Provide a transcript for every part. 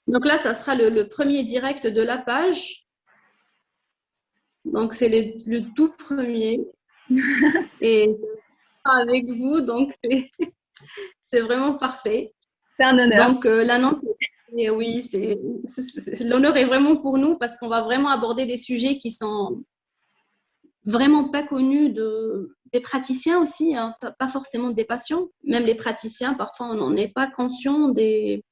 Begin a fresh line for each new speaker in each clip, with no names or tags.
Donc là, ça sera le premier direct de la page. Donc, c'est le tout premier. Et avec vous, donc c'est vraiment parfait.
C'est un honneur.
Donc, l'annonce, oui, l'honneur est vraiment pour nous parce qu'on va vraiment aborder des sujets qui sont vraiment pas connus des praticiens aussi, hein, pas forcément des patients. Même les praticiens, parfois, on n'en est pas conscient des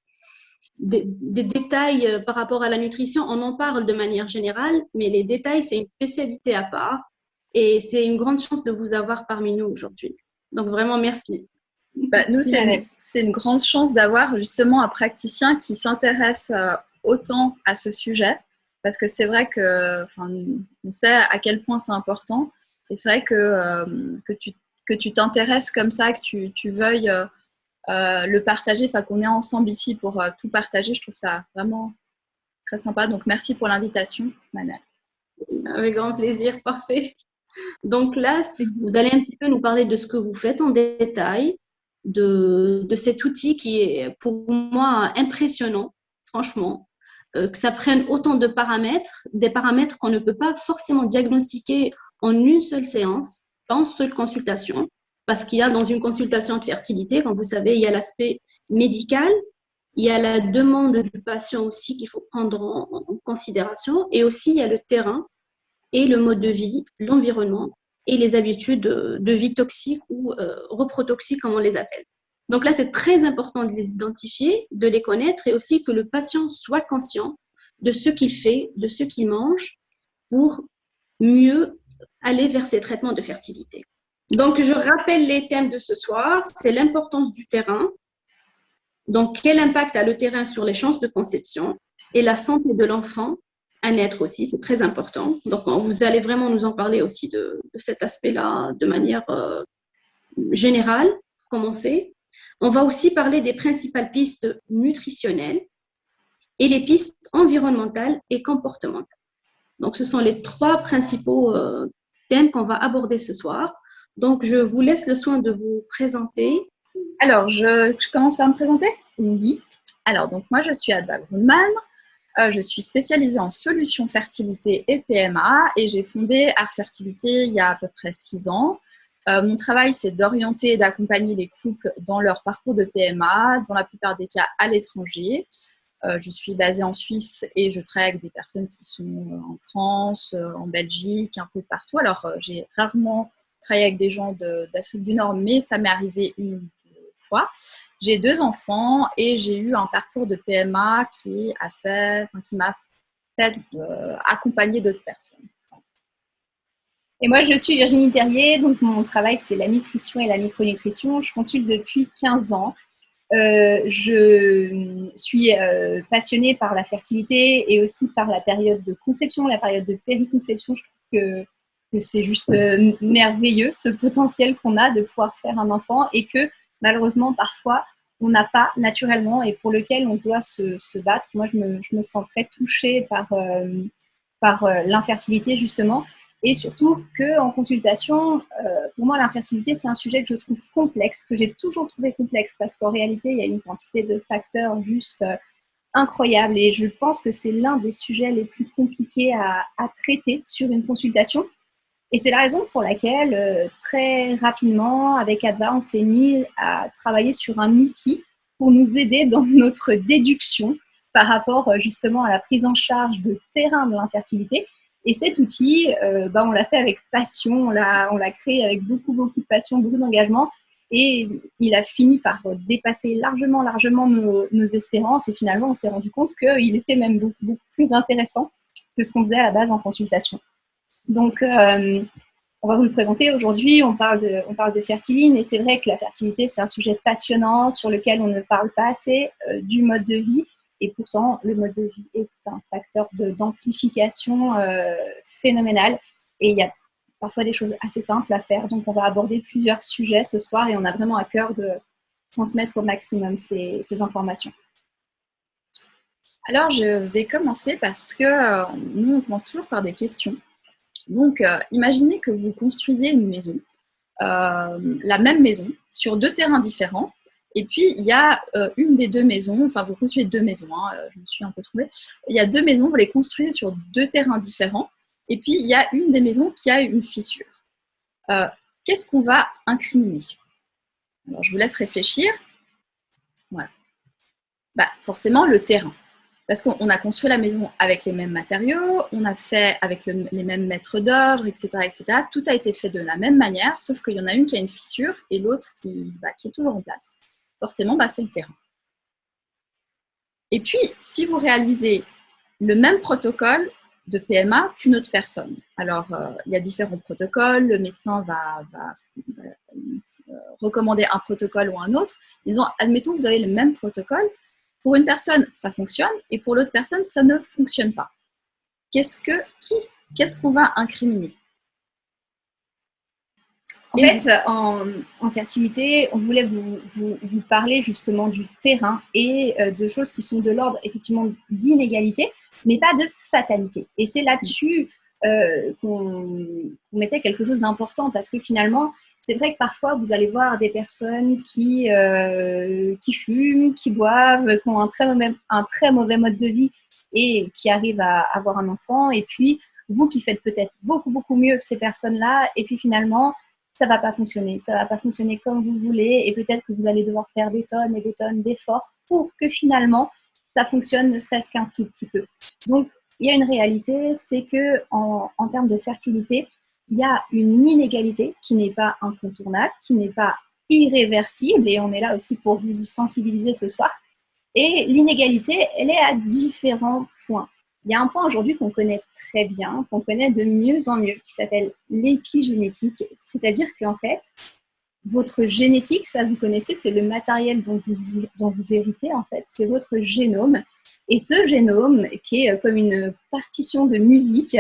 détails par rapport à la nutrition. On en parle de manière générale, mais les détails, c'est une spécialité à part. Et c'est une grande chance de vous avoir parmi nous aujourd'hui. Donc, vraiment, merci.
Bah, nous,
Merci, Manel.
c'est une grande chance d'avoir justement un praticien qui s'intéresse autant à ce sujet, parce que c'est vrai que, enfin, on sait à quel point c'est important, et c'est vrai que tu t'intéresses comme ça, que tu veuilles le partager, enfin qu'on est ensemble ici pour tout partager, je trouve ça vraiment très sympa. Donc merci pour l'invitation, Manel.
Avec grand plaisir, parfait. Donc là, vous allez un petit peu nous parler de ce que vous faites en détail, de cet outil qui est pour moi impressionnant, franchement, que ça prenne autant de paramètres, des paramètres qu'on ne peut pas forcément diagnostiquer en une seule séance, pas en seule consultation, parce qu'il y a dans une consultation de fertilité, comme vous savez, il y a l'aspect médical, il y a la demande du patient aussi qu'il faut prendre en considération, et aussi il y a le terrain et le mode de vie, l'environnement et les habitudes de vie toxiques ou reprotoxiques, comme on les appelle. Donc là, c'est très important de les identifier, de les connaître et aussi que le patient soit conscient de ce qu'il fait, de ce qu'il mange pour mieux aller vers ses traitements de fertilité. Donc, je rappelle les thèmes de ce soir. C'est l'importance du terrain. Donc, quel impact a le terrain sur les chances de conception et la santé de l'enfant à naître aussi, c'est très important. Donc, vous allez vraiment nous en parler aussi de cet aspect-là de manière générale, pour commencer. On va aussi parler des principales pistes nutritionnelles et les pistes environnementales et comportementales. Donc, ce sont les trois principaux thèmes qu'on va aborder ce soir. Donc, je vous laisse le soin de vous présenter.
Alors, je commence par me présenter.
Oui.
Alors, donc moi, je suis Adva Grundmann. Je suis spécialisée en solutions fertilité et PMA et j'ai fondé Art Fertilité il y a à peu près 6 ans. Mon travail, c'est d'orienter et d'accompagner les couples dans leur parcours de PMA, dans la plupart des cas à l'étranger. Je suis basée en Suisse et je travaille avec des personnes qui sont en France, en Belgique, un peu partout. Alors, j'ai rarement travaillé avec des gens d'Afrique du Nord, mais ça m'est arrivé une fois. J'ai 2 enfants et j'ai eu un parcours de PMA qui m'a fait accompagner d'autres personnes.
Et moi, je suis Virginie Terrier, donc mon travail, c'est la nutrition et la micronutrition. Je consulte depuis 15 ans. Je suis passionnée par la fertilité et aussi par la période de conception, la période de périconception. Je trouve que c'est juste merveilleux, ce potentiel qu'on a de pouvoir faire un enfant et que malheureusement, parfois, on n'a pas naturellement et pour lequel on doit se battre. Moi, je me sens très touchée par l'infertilité, justement. Et surtout qu'en consultation, pour moi, l'infertilité, c'est un sujet que je trouve complexe, que j'ai toujours trouvé complexe, parce qu'en réalité, il y a une quantité de facteurs juste incroyables. Et je pense que c'est l'un des sujets les plus compliqués à traiter sur une consultation. Et c'est la raison pour laquelle, très rapidement, avec Adva, on s'est mis à travailler sur un outil pour nous aider dans notre déduction par rapport justement à la prise en charge de terrain de l'infertilité. Et cet outil, on l'a fait avec passion, on l'a créé avec beaucoup, beaucoup de passion, beaucoup d'engagement. Et il a fini par dépasser largement nos espérances. Et finalement, on s'est rendu compte qu'il était même beaucoup, beaucoup plus intéressant que ce qu'on faisait à la base en consultation. Donc, on va vous le présenter aujourd'hui. On parle de Fertiline et c'est vrai que la fertilité, c'est un sujet passionnant sur lequel on ne parle pas assez du mode de vie. Et pourtant, le mode de vie est un facteur d'amplification phénoménal. Et il y a parfois des choses assez simples à faire. Donc, on va aborder plusieurs sujets ce soir et on a vraiment à cœur de transmettre au maximum ces informations.
Alors, je vais commencer parce que nous, on commence toujours par des questions. Donc, imaginez que vous construisez une maison, la même maison, sur 2 terrains différents, Et puis, il y a une des deux maisons, enfin, vous construisez deux maisons, hein, je me suis un peu trompée. Il y a deux maisons, vous les construisez sur deux terrains différents. Et puis, il y a une des maisons qui a une fissure. Qu'est-ce qu'on va incriminer? Alors, je vous laisse réfléchir. Voilà. Bah, forcément, le terrain. Parce qu'on a construit la maison avec les mêmes matériaux, on a fait avec les mêmes maîtres d'œuvre, etc., etc. Tout a été fait de la même manière, sauf qu'il y en a une qui a une fissure et l'autre qui est toujours en place. Forcément, c'est le terrain. Et puis, si vous réalisez le même protocole de PMA qu'une autre personne, alors il y a différents protocoles, le médecin va recommander un protocole ou un autre. Disons, admettons que vous avez le même protocole. Pour une personne, ça fonctionne, et pour l'autre personne, ça ne fonctionne pas. Qu'est-ce qu'on va incriminer?
En fait, en fertilité, on voulait vous parler justement du terrain et de choses qui sont de l'ordre effectivement d'inégalité, mais pas de fatalité. Et c'est là-dessus qu'on mettait quelque chose d'important, parce que finalement, c'est vrai que parfois, vous allez voir des personnes qui fument, qui boivent, qui ont un très mauvais mode de vie et qui arrivent à avoir un enfant. Et puis, vous qui faites peut-être beaucoup, beaucoup mieux que ces personnes-là. Et puis finalement, ça ne va pas fonctionner. Ça ne va pas fonctionner comme vous voulez. Et peut-être que vous allez devoir faire des tonnes et des tonnes d'efforts pour que finalement, ça fonctionne ne serait-ce qu'un tout petit peu. Donc, il y a une réalité, c'est que en termes de fertilité, il y a une inégalité qui n'est pas incontournable, qui n'est pas irréversible, et on est là aussi pour vous y sensibiliser ce soir. Et l'inégalité, elle est à différents points. Il y a un point aujourd'hui qu'on connaît très bien, qu'on connaît de mieux en mieux, qui s'appelle l'épigénétique. C'est-à-dire qu'en fait, votre génétique, ça vous connaissez, c'est le matériel dont vous héritez, en fait, c'est votre génome. Et ce génome, qui est comme une partition de musique,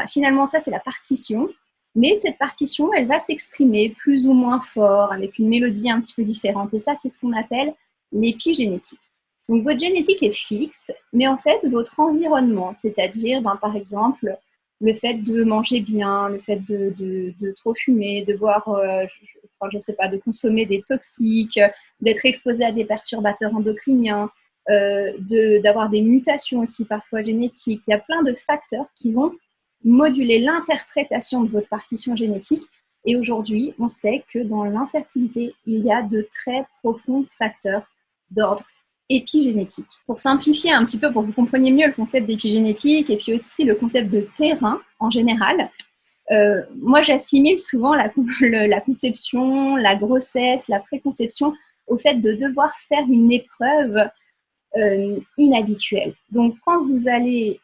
finalement, ça, c'est la partition. Mais cette partition, elle va s'exprimer plus ou moins fort, avec une mélodie un petit peu différente. Et ça, c'est ce qu'on appelle l'épigénétique. Donc, votre génétique est fixe, mais en fait, votre environnement, c'est-à-dire, par exemple, le fait de manger bien, le fait de trop fumer, de boire, je sais pas, de consommer des toxiques, d'être exposé à des perturbateurs endocriniens, d'avoir des mutations aussi parfois génétiques. Il y a plein de facteurs qui vont moduler l'interprétation de votre partition génétique. Et aujourd'hui, on sait que dans l'infertilité, il y a de très profonds facteurs d'ordre épigénétique. Pour simplifier un petit peu, pour que vous compreniez mieux le concept d'épigénétique et puis aussi le concept de terrain en général, moi j'assimile souvent la conception, la grossesse, la préconception au fait de devoir faire une épreuve inhabituelle. Donc quand vous allez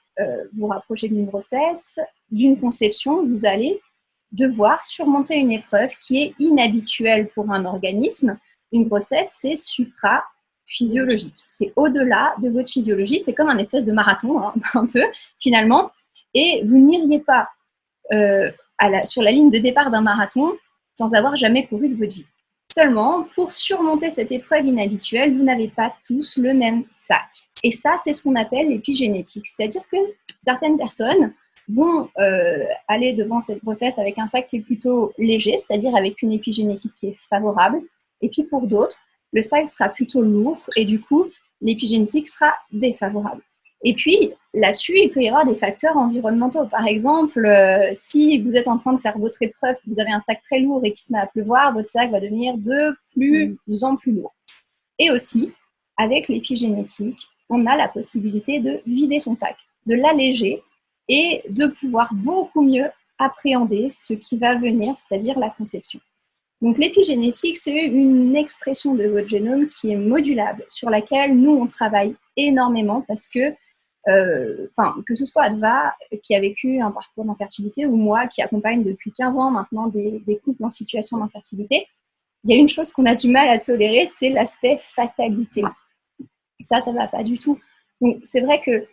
vous rapprocher d'une grossesse, d'une conception, vous allez devoir surmonter une épreuve qui est inhabituelle pour un organisme. Une grossesse, c'est supra-physiologique. C'est au-delà de votre physiologie. C'est comme un espèce de marathon, hein, un peu, finalement. Et vous n'iriez pas sur la ligne de départ d'un marathon sans avoir jamais couru de votre vie. Seulement, pour surmonter cette épreuve inhabituelle, vous n'avez pas tous le même sac. Et ça, c'est ce qu'on appelle l'épigénétique. C'est-à-dire que certaines personnes vont aller devant cette grossesse avec un sac qui est plutôt léger, c'est-à-dire avec une épigénétique qui est favorable. Et puis pour d'autres, le sac sera plutôt lourd et du coup, l'épigénétique sera défavorable. Et puis, là-dessus, il peut y avoir des facteurs environnementaux. Par exemple, si vous êtes en train de faire votre épreuve, vous avez un sac très lourd et qui se met à pleuvoir, votre sac va devenir de plus en plus lourd. Et aussi, avec l'épigénétique, on a la possibilité de vider son sac, de l'alléger et de pouvoir beaucoup mieux appréhender ce qui va venir, c'est-à-dire la conception. Donc l'épigénétique, c'est une expression de votre génome qui est modulable, sur laquelle nous, on travaille énormément parce que que ce soit Adva qui a vécu un parcours d'infertilité ou moi qui accompagne depuis 15 ans maintenant des couples en situation d'infertilité, il y a une chose qu'on a du mal à tolérer, c'est l'aspect fatalité. Ça ne va pas du tout. Donc c'est vrai qu'il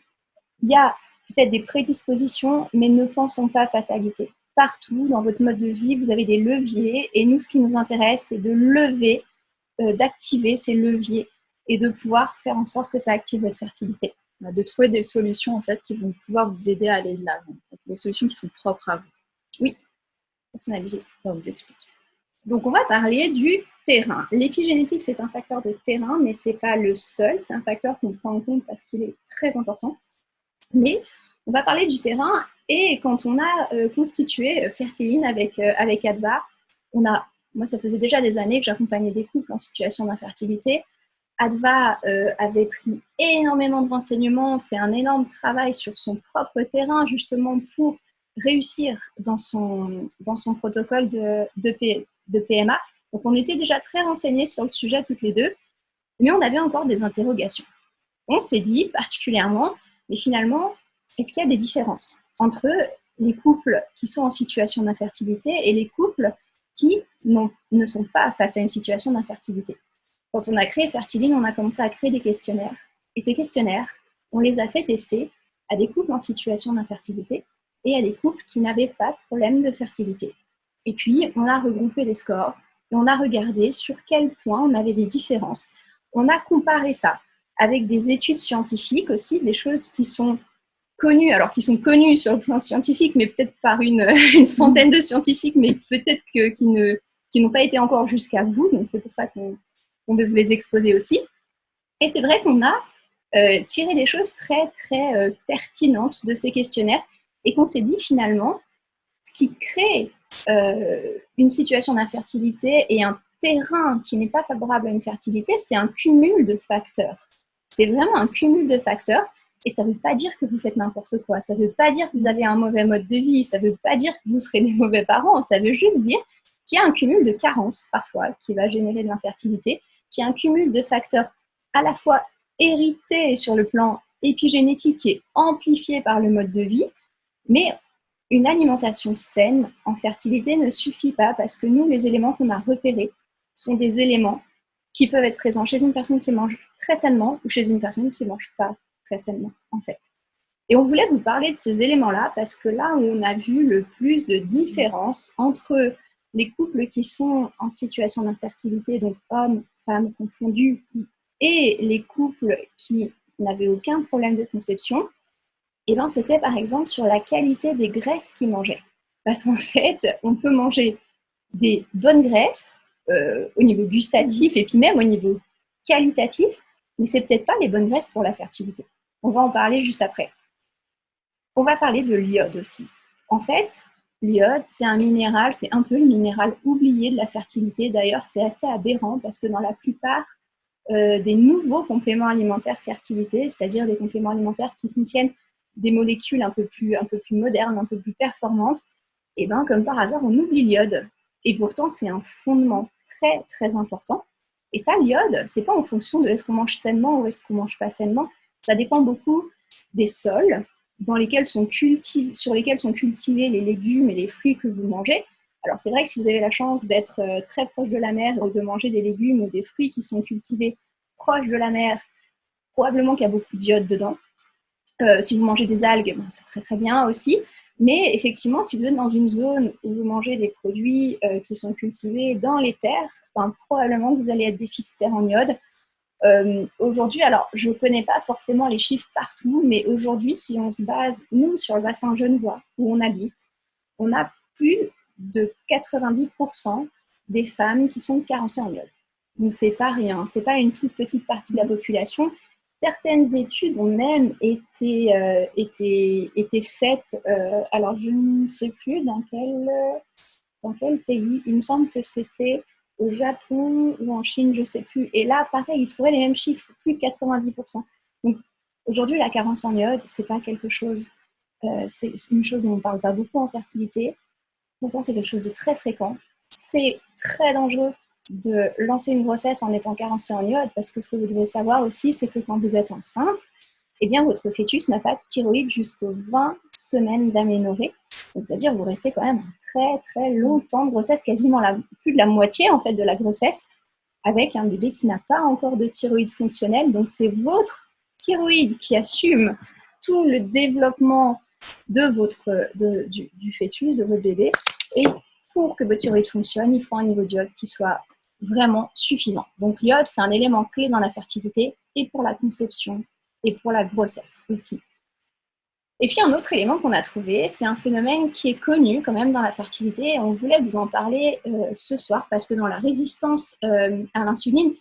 y a peut-être des prédispositions, mais ne pensons pas fatalité. Partout dans votre mode de vie, vous avez des leviers et nous, ce qui nous intéresse, c'est de lever, d'activer ces leviers et de pouvoir faire en sorte que ça active votre fertilité.
De trouver des solutions en fait qui vont pouvoir vous aider à aller de l'avant, des solutions qui sont propres à vous.
Oui, personnalisées.
On va vous expliquer.
Donc, on va parler du terrain. L'épigénétique, c'est un facteur de terrain, mais ce n'est pas le seul. C'est un facteur qu'on prend en compte parce qu'il est très important. Mais on va parler du terrain. Et quand on a constitué Fertiline avec Adva, moi, ça faisait déjà des années que j'accompagnais des couples en situation d'infertilité. Adva avait pris énormément de renseignements, fait un énorme travail sur son propre terrain, justement pour réussir dans son protocole de PMA. Donc, on était déjà très renseignés sur le sujet toutes les deux, mais on avait encore des interrogations. On s'est dit particulièrement, mais finalement, est-ce qu'il y a des différences entre les couples qui sont en situation d'infertilité et les couples qui ne sont pas face à une situation d'infertilité? Quand on a créé Fertiline, on a commencé à créer des questionnaires. Et ces questionnaires, on les a fait tester à des couples en situation d'infertilité et à des couples qui n'avaient pas de problème de fertilité. Et puis, on a regroupé les scores et on a regardé sur quel point on avait des différences. On a comparé ça avec des études scientifiques aussi, des choses qui sont connues, alors qui sont connues sur le plan scientifique, mais peut-être par une centaine de scientifiques, mais peut-être qui n'ont pas été encore jusqu'à vous. Donc, c'est pour ça qu'on veut vous les exposer aussi. Et c'est vrai qu'on a tiré des choses très, très pertinentes de ces questionnaires et qu'on s'est dit finalement, ce qui crée une situation d'infertilité et un terrain qui n'est pas favorable à une fertilité, c'est un cumul de facteurs. C'est vraiment un cumul de facteurs et ça ne veut pas dire que vous faites n'importe quoi. Ça ne veut pas dire que vous avez un mauvais mode de vie. Ça ne veut pas dire que vous serez des mauvais parents. Ça veut juste dire qu'il y a un cumul de carences parfois qui va générer de l'infertilité, qu'il y a un cumul de facteurs à la fois hérités sur le plan épigénétique qui est amplifié par le mode de vie, mais une alimentation saine en fertilité ne suffit pas parce que nous, les éléments qu'on a repérés sont des éléments qui peuvent être présents chez une personne qui mange très sainement ou chez une personne qui ne mange pas très sainement, en fait. Et on voulait vous parler de ces éléments-là parce que là où on a vu le plus de différences entre les couples qui sont en situation d'infertilité, donc hommes, femmes confondus, et les couples qui n'avaient aucun problème de conception, et ben, c'était par exemple sur la qualité des graisses qu'ils mangeaient. Parce qu'en fait, on peut manger des bonnes graisses au niveau gustatif et puis même au niveau qualitatif, mais c'est peut-être pas les bonnes graisses pour la fertilité. On va en parler juste après. On va parler de l'iode aussi. En fait, l'iode, c'est un minéral, c'est un peu le minéral oublié de la fertilité. D'ailleurs, c'est assez aberrant parce que dans la plupart des nouveaux compléments alimentaires fertilité, c'est-à-dire des compléments alimentaires qui contiennent des molécules un peu plus modernes, un peu plus performantes, et ben comme par hasard, on oublie l'iode. Et pourtant, c'est un fondement très, très important. Et ça, l'iode, c'est pas en fonction de est-ce qu'on mange sainement ou est-ce qu'on mange pas sainement. Ça dépend beaucoup des sols sur lesquels sont cultivés les légumes et les fruits que vous mangez. Alors, c'est vrai que si vous avez la chance d'être très proche de la mer et de manger des légumes ou des fruits qui sont cultivés proche de la mer, probablement qu'il y a beaucoup d'iode dedans. Si vous mangez des algues, bon, c'est très très bien aussi. Mais effectivement, si vous êtes dans une zone où vous mangez des produits qui sont cultivés dans les terres, ben, probablement que vous allez être déficitaire en iode. Aujourd'hui, alors je ne connais pas forcément les chiffres partout, mais aujourd'hui, si on se base, nous, sur le bassin genevois où on habite, on a plus de 90% des femmes qui sont carencées en iode. Donc, c'est pas rien, c'est pas une toute petite partie de la population. Certaines études ont même été faites, alors je ne sais plus dans quel pays, il me semble que c'était au Japon ou en Chine, je ne sais plus. Et là, pareil, ils trouvaient les mêmes chiffres, plus de 90%. Donc, aujourd'hui, la carence en iode, c'est pas quelque chose, c'est une chose dont on ne parle pas beaucoup en fertilité. Pourtant, c'est quelque chose de très fréquent. C'est très dangereux de lancer une grossesse en étant carencé en iode parce que ce que vous devez savoir aussi, c'est que quand vous êtes enceinte, eh bien, votre fœtus n'a pas de thyroïde jusqu'aux 20 semaines d'aménorrhée. Donc, c'est-à-dire que vous restez quand même très, très longtemps de grossesse, quasiment plus de la moitié en fait, de la grossesse, avec un bébé qui n'a pas encore de thyroïde fonctionnelle. Donc, c'est votre thyroïde qui assume tout le développement du fœtus, de votre bébé. Et pour que votre thyroïde fonctionne, il faut un niveau d'iode qui soit vraiment suffisant. Donc, l'iode, c'est un élément clé dans la fertilité et pour la conception et pour la grossesse aussi. Et puis un autre élément qu'on a trouvé, c'est un phénomène qui est connu quand même dans la fertilité. On voulait vous en parler ce soir parce que dans la résistance à l'insuline,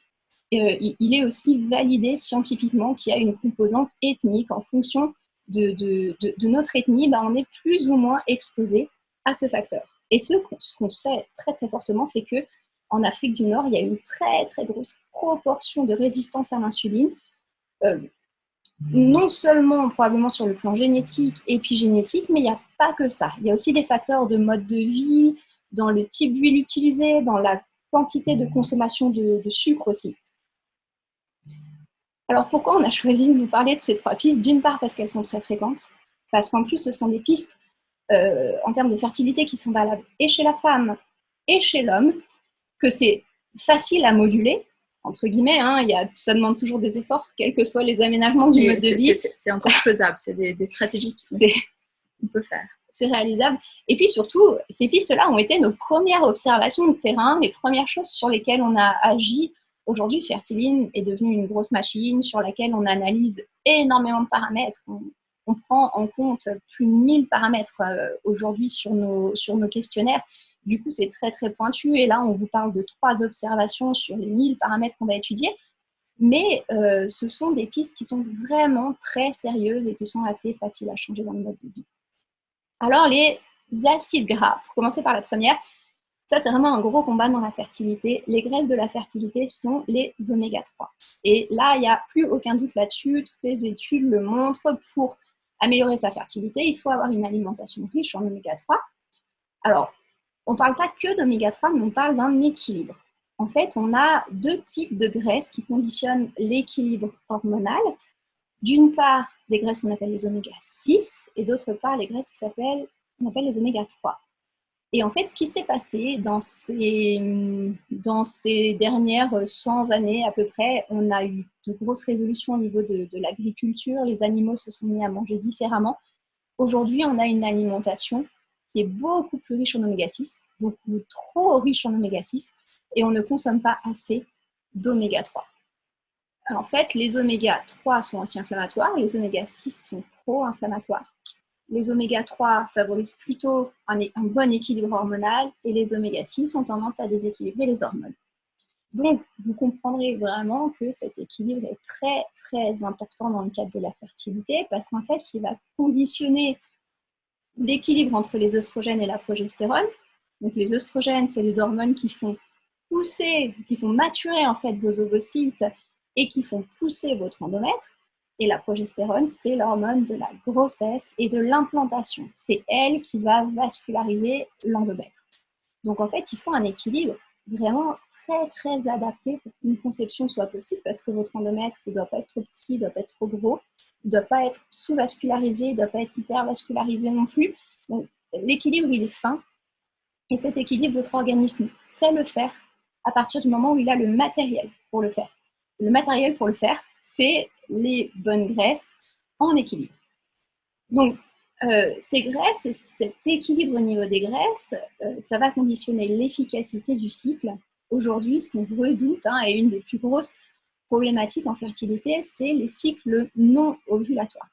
il est aussi validé scientifiquement qu'il y a une composante ethnique. En fonction de notre ethnie, on est plus ou moins exposé à ce facteur. Et ce qu'on sait très très fortement, c'est qu'en Afrique du Nord, il y a une très très grosse proportion de résistance à l'insuline. Non seulement probablement sur le plan génétique, épigénétique, mais il n'y a pas que ça. Il y a aussi des facteurs de mode de vie, dans le type d'huile utilisée, dans la quantité de consommation de sucre aussi. Alors pourquoi on a choisi de vous parler de ces 3 pistes? D'une part parce qu'elles sont très fréquentes, parce qu'en plus ce sont des pistes en termes de fertilité qui sont valables et chez la femme et chez l'homme, que c'est facile à moduler, entre guillemets, ça demande toujours des efforts, quels que soient les aménagements du mode de vie.
C'est encore faisable, c'est des stratégies qu'on peut faire.
C'est réalisable. Et puis surtout, ces pistes-là ont été nos premières observations de terrain, les premières choses sur lesquelles on a agi. Aujourd'hui, Fertiline est devenue une grosse machine sur laquelle on analyse énormément de paramètres. On prend en compte plus de 1000 paramètres aujourd'hui sur nos questionnaires. Du coup, c'est très, très pointu. Et là, on vous parle de 3 observations sur les 1000 paramètres qu'on va étudier. Mais ce sont des pistes qui sont vraiment très sérieuses et qui sont assez faciles à changer dans le mode de vie. Alors, les acides gras, pour commencer par la première, ça, c'est vraiment un gros combat dans la fertilité. Les graisses de la fertilité sont les oméga 3. Et là, il n'y a plus aucun doute là-dessus. Toutes les études le montrent. Pour améliorer sa fertilité, il faut avoir une alimentation riche en oméga 3. Alors, on ne parle pas que d'oméga 3, mais on parle d'un équilibre. En fait, on a 2 types de graisses qui conditionnent l'équilibre hormonal. D'une part, des graisses qu'on appelle les oméga 6 et d'autre part, les graisses qu'on appelle les oméga 3. Et en fait, ce qui s'est passé dans ces dernières 100 années à peu près, on a eu de grosses révolutions au niveau de l'agriculture. Les animaux se sont mis à manger différemment. Aujourd'hui, on a une alimentation qui est beaucoup plus riche en oméga 6, beaucoup trop riche en oméga 6, et on ne consomme pas assez d'oméga 3. En fait, les oméga 3 sont anti-inflammatoires, les oméga 6 sont pro-inflammatoires. Les oméga 3 favorisent plutôt un bon équilibre hormonal et les oméga 6 ont tendance à déséquilibrer les hormones. Donc, vous comprendrez vraiment que cet équilibre est très, très important dans le cadre de la fertilité parce qu'en fait, il va conditionner l'équilibre entre les œstrogènes et la progestérone. Donc, les œstrogènes, c'est les hormones qui font maturer en fait vos ovocytes et qui font pousser votre endomètre. Et la progestérone, c'est l'hormone de la grossesse et de l'implantation. C'est elle qui va vasculariser l'endomètre. Donc, en fait, il faut un équilibre vraiment très, très adapté pour qu'une conception soit possible parce que votre endomètre ne doit pas être trop petit, ne doit pas être trop gros, il ne doit pas être sous-vascularisé, il ne doit pas être hyper-vascularisé non plus. Donc, l'équilibre, il est fin. Et cet équilibre, votre organisme sait le faire à partir du moment où il a le matériel pour le faire. Le matériel pour le faire, c'est les bonnes graisses en équilibre. Donc, ces graisses et cet équilibre au niveau des graisses, ça va conditionner l'efficacité du cycle. Aujourd'hui, ce qu'on redoute, et une des plus grosses problématiques en fertilité, c'est les cycles non ovulatoires.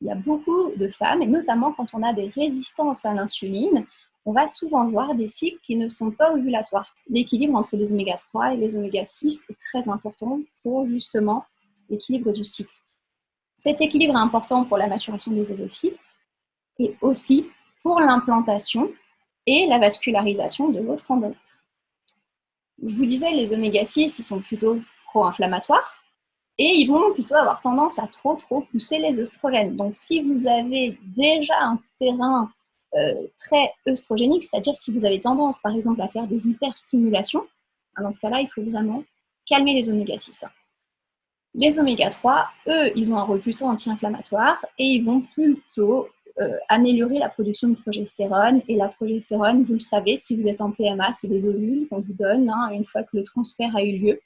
Il y a beaucoup de femmes, et notamment quand on a des résistances à l'insuline, on va souvent voir des cycles qui ne sont pas ovulatoires. L'équilibre entre les oméga 3 et les oméga 6 est très important pour justement l'équilibre du cycle. Cet équilibre est important pour la maturation des ovocytes et aussi pour l'implantation et la vascularisation de votre endomètre. Je vous disais, les oméga 6 ils sont plutôt pro-inflammatoires et ils vont plutôt avoir tendance à trop pousser les œstrogènes. Donc, si vous avez déjà un terrain très œstrogénique, c'est-à-dire si vous avez tendance, par exemple, à faire des hyperstimulations, dans ce cas-là, il faut vraiment calmer les oméga 6. Les oméga 3, eux, ils ont un rôle plutôt anti-inflammatoire et ils vont plutôt améliorer la production de progestérone. Et la progestérone, vous le savez, si vous êtes en PMA, c'est des ovules qu'on vous donne une fois que le transfert a eu lieu.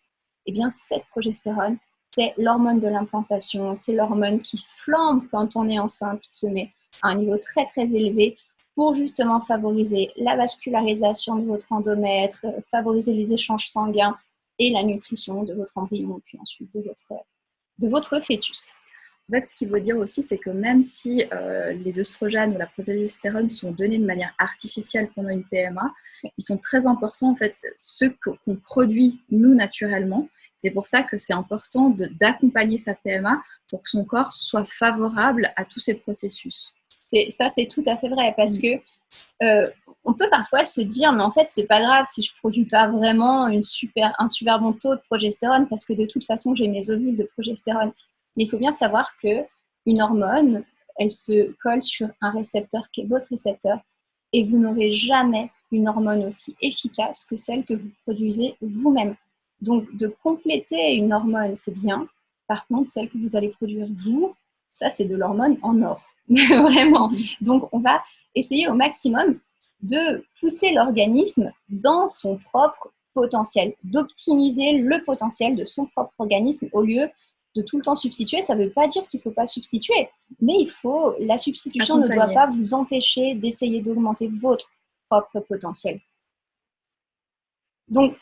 Et bien, cette progestérone, c'est l'hormone de l'implantation, c'est l'hormone qui flambe quand on est enceinte, qui se met à un niveau très, très élevé pour justement favoriser la vascularisation de votre endomètre, favoriser les échanges sanguins et la nutrition de votre embryon, puis ensuite de votre fœtus.
En fait, ce qu'il veut dire aussi, c'est que même si les œstrogènes ou la progestérone sont donnés de manière artificielle pendant une PMA, ils sont très importants, en fait, ceux qu'on produit nous naturellement. C'est pour ça que c'est important d'accompagner sa PMA pour que son corps soit favorable à tous ces processus.
Ça, c'est tout à fait vrai, parce que on peut parfois se dire, mais en fait, c'est pas grave si je produis pas vraiment un super bon taux de progestérone, parce que de toute façon, j'ai mes ovules de progestérone. Mais il faut bien savoir qu'une hormone, elle se colle sur un récepteur qui est votre récepteur, et vous n'aurez jamais une hormone aussi efficace que celle que vous produisez vous-même. Donc, de compléter une hormone, c'est bien. Par contre, celle que vous allez produire vous, ça, c'est de l'hormone en or. Vraiment. Donc, on va essayer au maximum de pousser l'organisme dans son propre potentiel, d'optimiser le potentiel de son propre organisme au lieu de tout le temps substituer. Ça ne veut pas dire qu'il ne faut pas substituer, mais la substitution ne doit pas vous empêcher d'essayer d'augmenter votre propre potentiel. Donc,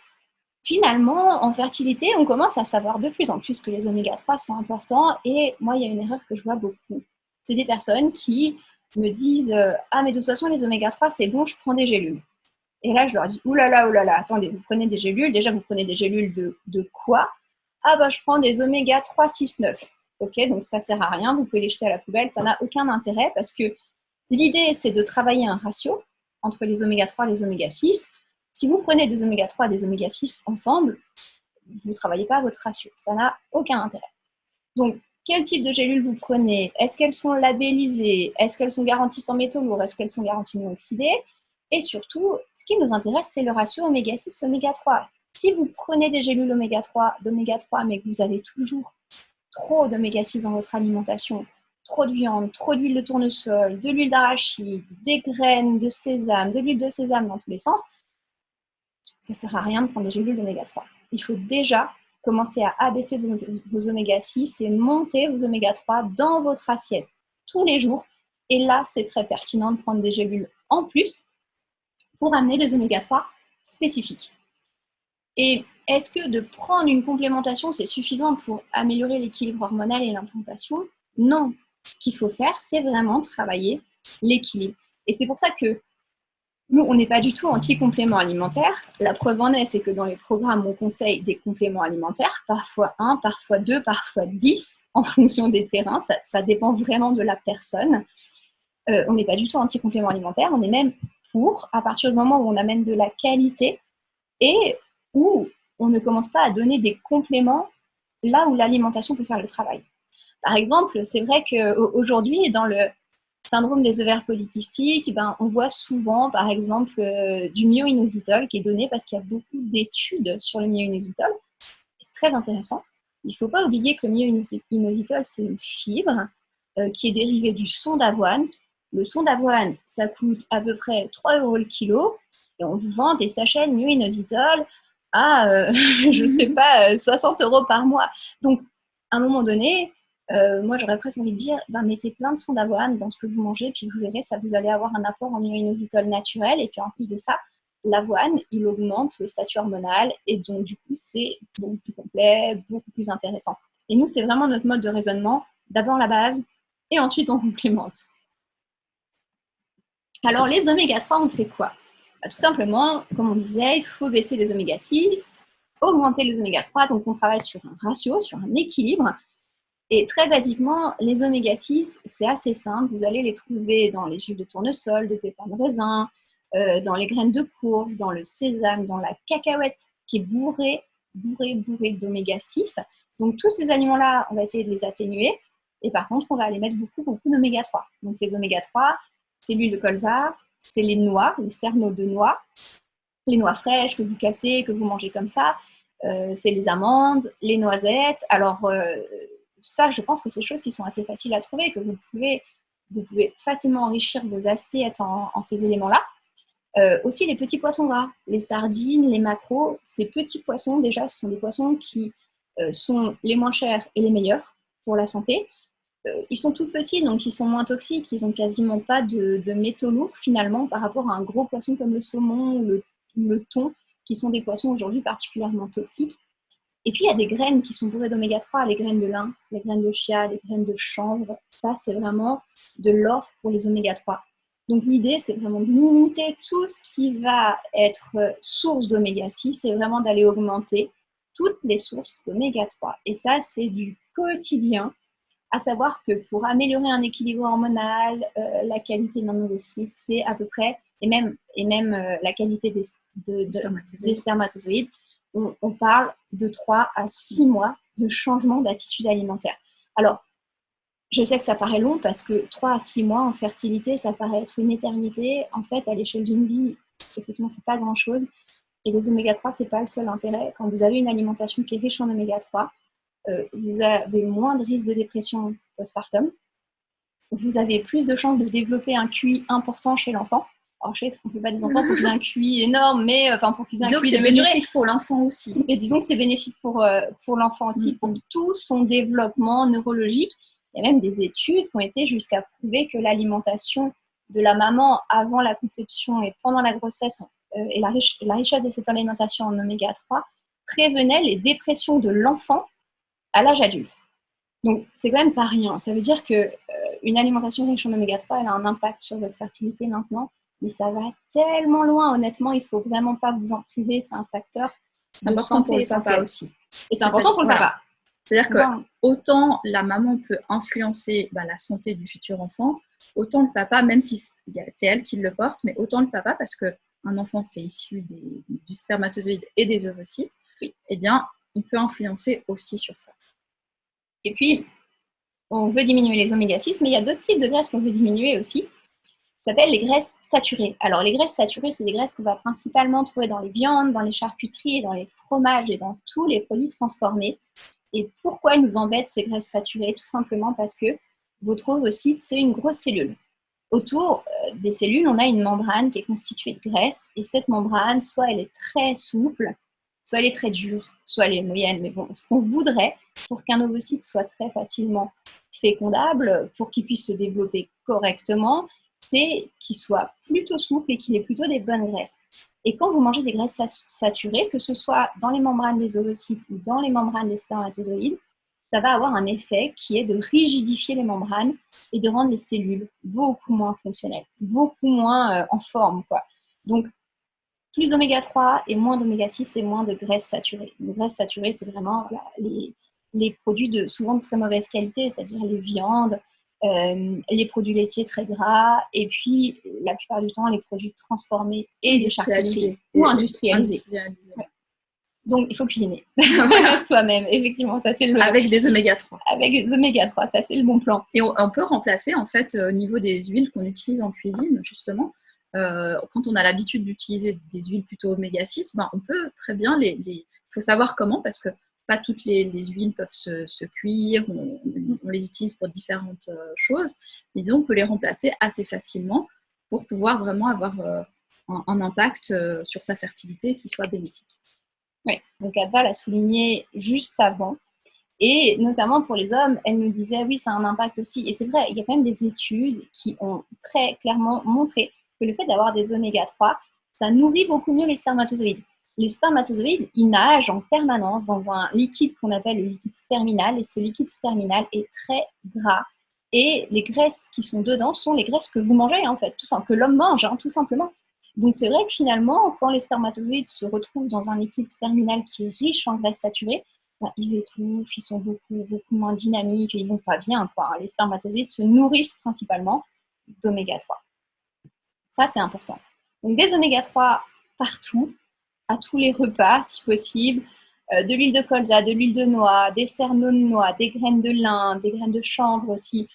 finalement, en fertilité, on commence à savoir de plus en plus que les oméga-3 sont importants. Et moi, il y a une erreur que je vois beaucoup. C'est des personnes qui me disent « Ah, mais de toute façon, les oméga-3, c'est bon, je prends des gélules. » Et là, je leur dis « Oulala, attendez, vous prenez des gélules. Déjà, vous prenez des gélules de quoi ? Ah, bah, je prends des oméga-3, 6, 9. » Ok, donc ça ne sert à rien. Vous pouvez les jeter à la poubelle. Ça n'a aucun intérêt parce que l'idée, c'est de travailler un ratio entre les oméga-3 et les oméga-6. Si vous prenez des oméga-3 et des oméga-6 ensemble, vous ne travaillez pas votre ratio. Ça n'a aucun intérêt. Donc, quel type de gélules vous prenez? Est-ce qu'elles sont labellisées? Est-ce qu'elles sont garanties sans métaux lourds? Est-ce qu'elles sont garanties non oxydées? Et surtout, ce qui nous intéresse, c'est le ratio oméga-6, oméga-3. Si vous prenez des gélules d'oméga-3, mais que vous avez toujours trop d'oméga-6 dans votre alimentation, trop de viande, trop d'huile de tournesol, de l'huile d'arachide, des graines de sésame, de l'huile de sésame dans tous les sens, ça ne sert à rien de prendre des gélules d'oméga-3. Il faut déjà commencer à abaisser vos oméga-6 et monter vos oméga-3 dans votre assiette tous les jours. Et là, c'est très pertinent de prendre des gélules en plus pour amener des oméga-3 spécifiques. Et est-ce que de prendre une complémentation, c'est suffisant pour améliorer l'équilibre hormonal et l'implantation? Non. Ce qu'il faut faire, c'est vraiment travailler l'équilibre. Et c'est pour ça que nous, on n'est pas du tout anti-compléments alimentaires. La preuve en est, c'est que dans les programmes, on conseille des compléments alimentaires, parfois 1, parfois 2, parfois 10, en fonction des terrains. Ça dépend vraiment de la personne. On n'est pas du tout anti-compléments alimentaires. On est même pour, à partir du moment où on amène de la qualité et où on ne commence pas à donner des compléments là où l'alimentation peut faire le travail. Par exemple, c'est vrai qu'aujourd'hui, dans le syndrome des ovaires polykystiques, on voit souvent, par exemple, du myo-inositol qui est donné parce qu'il y a beaucoup d'études sur le myo-inositol. C'est très intéressant. Il ne faut pas oublier que le myo-inositol, c'est une fibre qui est dérivée du son d'avoine. Le son d'avoine, ça coûte à peu près 3 € le kilo. Et on vous vend des sachets de myo-inositol à, je ne sais pas, 60 € par mois. Donc, à un moment donné, moi, j'aurais presque envie de dire, mettez plein de son d'avoine dans ce que vous mangez, puis vous verrez, vous allez avoir un apport en myo-inositol naturel. Et puis, en plus de ça, l'avoine, il augmente le statut hormonal. Et donc, du coup, c'est beaucoup plus complet, beaucoup plus intéressant. Et nous, c'est vraiment notre mode de raisonnement. D'abord la base, et ensuite, on complémente. Alors, les oméga-3, on fait quoi? Tout simplement, comme on disait, il faut baisser les oméga-6, augmenter les oméga-3. Donc, on travaille sur un ratio, sur un équilibre. Et très basiquement, les oméga-6, c'est assez simple. Vous allez les trouver dans les huiles de tournesol, de pépins de raisin, dans les graines de courge, dans le sésame, dans la cacahuète qui est bourrée d'oméga-6. Donc, tous ces aliments-là, on va essayer de les atténuer. Et par contre, on va aller mettre beaucoup d'oméga-3. Donc, les oméga-3, c'est l'huile de colza, c'est les noix, les cerneaux de noix, les noix fraîches que vous cassez, que vous mangez comme ça. C'est les amandes, les noisettes. Alors, ça, je pense que c'est des choses qui sont assez faciles à trouver, que vous pouvez facilement enrichir vos assiettes en ces éléments-là. Aussi, les petits poissons gras, les sardines, les maquereaux, ces petits poissons, déjà, ce sont des poissons qui sont les moins chers et les meilleurs pour la santé. Ils sont tout petits, donc ils sont moins toxiques. Ils n'ont quasiment pas de métaux lourds, finalement, par rapport à un gros poisson comme le saumon ou le thon, qui sont des poissons aujourd'hui particulièrement toxiques. Et puis, il y a des graines qui sont bourrées d'oméga 3, les graines de lin, les graines de chia, les graines de chanvre. Ça, c'est vraiment de l'or pour les oméga 3. Donc, l'idée, c'est vraiment de limiter tout ce qui va être source d'oméga 6 et vraiment d'aller augmenter toutes les sources d'oméga 3. Et ça, c'est du quotidien, à savoir que pour améliorer un équilibre hormonal, la qualité d'un ovocyte, c'est à peu près, et même la qualité des spermatozoïdes, on parle de 3 à 6 mois de changement d'attitude alimentaire. Alors, je sais que ça paraît long parce que 3 à 6 mois en fertilité, ça paraît être une éternité. En fait, à l'échelle d'une vie, effectivement, c'est pas grand-chose. Et les oméga 3, c'est pas le seul intérêt. Quand vous avez une alimentation qui est riche en oméga 3, vous avez moins de risques de dépression postpartum. Vous avez plus de chances de développer un QI important chez l'enfant. Alors, je sais qu'on ne fait pas des enfants pour qu'ils aient un QI énorme, mais pour qu'ils aient un QI
c'est bénéfique pour l'enfant aussi.
Et disons que c'est bénéfique pour l'enfant aussi, pour tout son développement neurologique. Il y a même des études qui ont été jusqu'à prouver que l'alimentation de la maman avant la conception et pendant la grossesse et la richesse de cette alimentation en oméga 3 prévenait les dépressions de l'enfant à l'âge adulte. Donc, c'est quand même pas rien. Ça veut dire qu'une alimentation riche en oméga 3, elle a un impact sur votre fertilité maintenant, mais ça va tellement loin, honnêtement, il ne faut vraiment pas vous en priver, c'est un facteur
c'est important pour le papa aussi.
Et c'est important pour le papa.
C'est-à-dire que autant la maman peut influencer la santé du futur enfant, autant le papa, même si c'est elle qui le porte, mais autant le papa, parce qu'un enfant, c'est issu du spermatozoïde et des ovocytes, eh bien, il peut influencer aussi sur ça.
Et puis, on veut diminuer les oméga 6, mais il y a d'autres types de graisses qu'on veut diminuer aussi. Ça s'appelle les graisses saturées. Alors, les graisses saturées, c'est des graisses qu'on va principalement trouver dans les viandes, dans les charcuteries, dans les fromages et dans tous les produits transformés. Et pourquoi elles nous embêtent, ces graisses saturées? Tout simplement parce que votre ovocyte, c'est une grosse cellule. Autour des cellules, on a une membrane qui est constituée de graisse. Et cette membrane, soit elle est très souple, soit elle est très dure, soit elle est moyenne. Mais bon, ce qu'on voudrait pour qu'un ovocyte soit très facilement fécondable, pour qu'il puisse se développer correctement, c'est qu'il soit plutôt souple et qu'il ait plutôt des bonnes graisses. Et quand vous mangez des graisses saturées, que ce soit dans les membranes des ovocytes ou dans les membranes des spermatozoïdes, ça va avoir un effet qui est de rigidifier les membranes et de rendre les cellules beaucoup moins fonctionnelles, beaucoup moins en forme, quoi. Donc, plus d'oméga 3 et moins d'oméga 6 et moins de graisses saturées. Les graisses saturées, c'est vraiment les produits souvent de très mauvaise qualité, c'est-à-dire les viandes, les produits laitiers très gras, et puis la plupart du temps les produits transformés et des charcuteries ou industrialisés. Ouais. Donc il faut cuisiner soi-même, effectivement, ça c'est
avec des oméga 3.
Avec des oméga 3, ça c'est le bon plan.
Et on peut remplacer en fait au niveau des huiles qu'on utilise en cuisine, justement. Quand on a l'habitude d'utiliser des huiles plutôt oméga 6, on peut très bien il faut savoir comment, parce que pas toutes les huiles peuvent se cuire, on les utilise pour différentes choses, mais disons, on peut les remplacer assez facilement pour pouvoir vraiment avoir un impact sur sa fertilité qui soit bénéfique.
Oui, donc Adva l'a souligné juste avant, et notamment pour les hommes, elle nous disait oui, ça a un impact aussi, et c'est vrai, il y a quand même des études qui ont très clairement montré que le fait d'avoir des oméga 3, ça nourrit beaucoup mieux les spermatozoïdes. Les spermatozoïdes, ils nagent en permanence dans un liquide qu'on appelle le liquide sperminal, et ce liquide sperminal est très gras. Et les graisses qui sont dedans sont les graisses que vous mangez, en fait, que l'homme mange, tout simplement. Donc c'est vrai que finalement, quand les spermatozoïdes se retrouvent dans un liquide sperminal qui est riche en graisses saturées, ils étouffent, ils sont beaucoup moins dynamiques, ils vont pas bien, quoi. Les spermatozoïdes se nourrissent principalement d'oméga 3. Ça, c'est important. Donc des oméga 3 partout, à tous les repas, si possible, de l'huile de colza, de l'huile de noix, des cerneaux de noix, des graines de lin, des graines de chanvre aussi,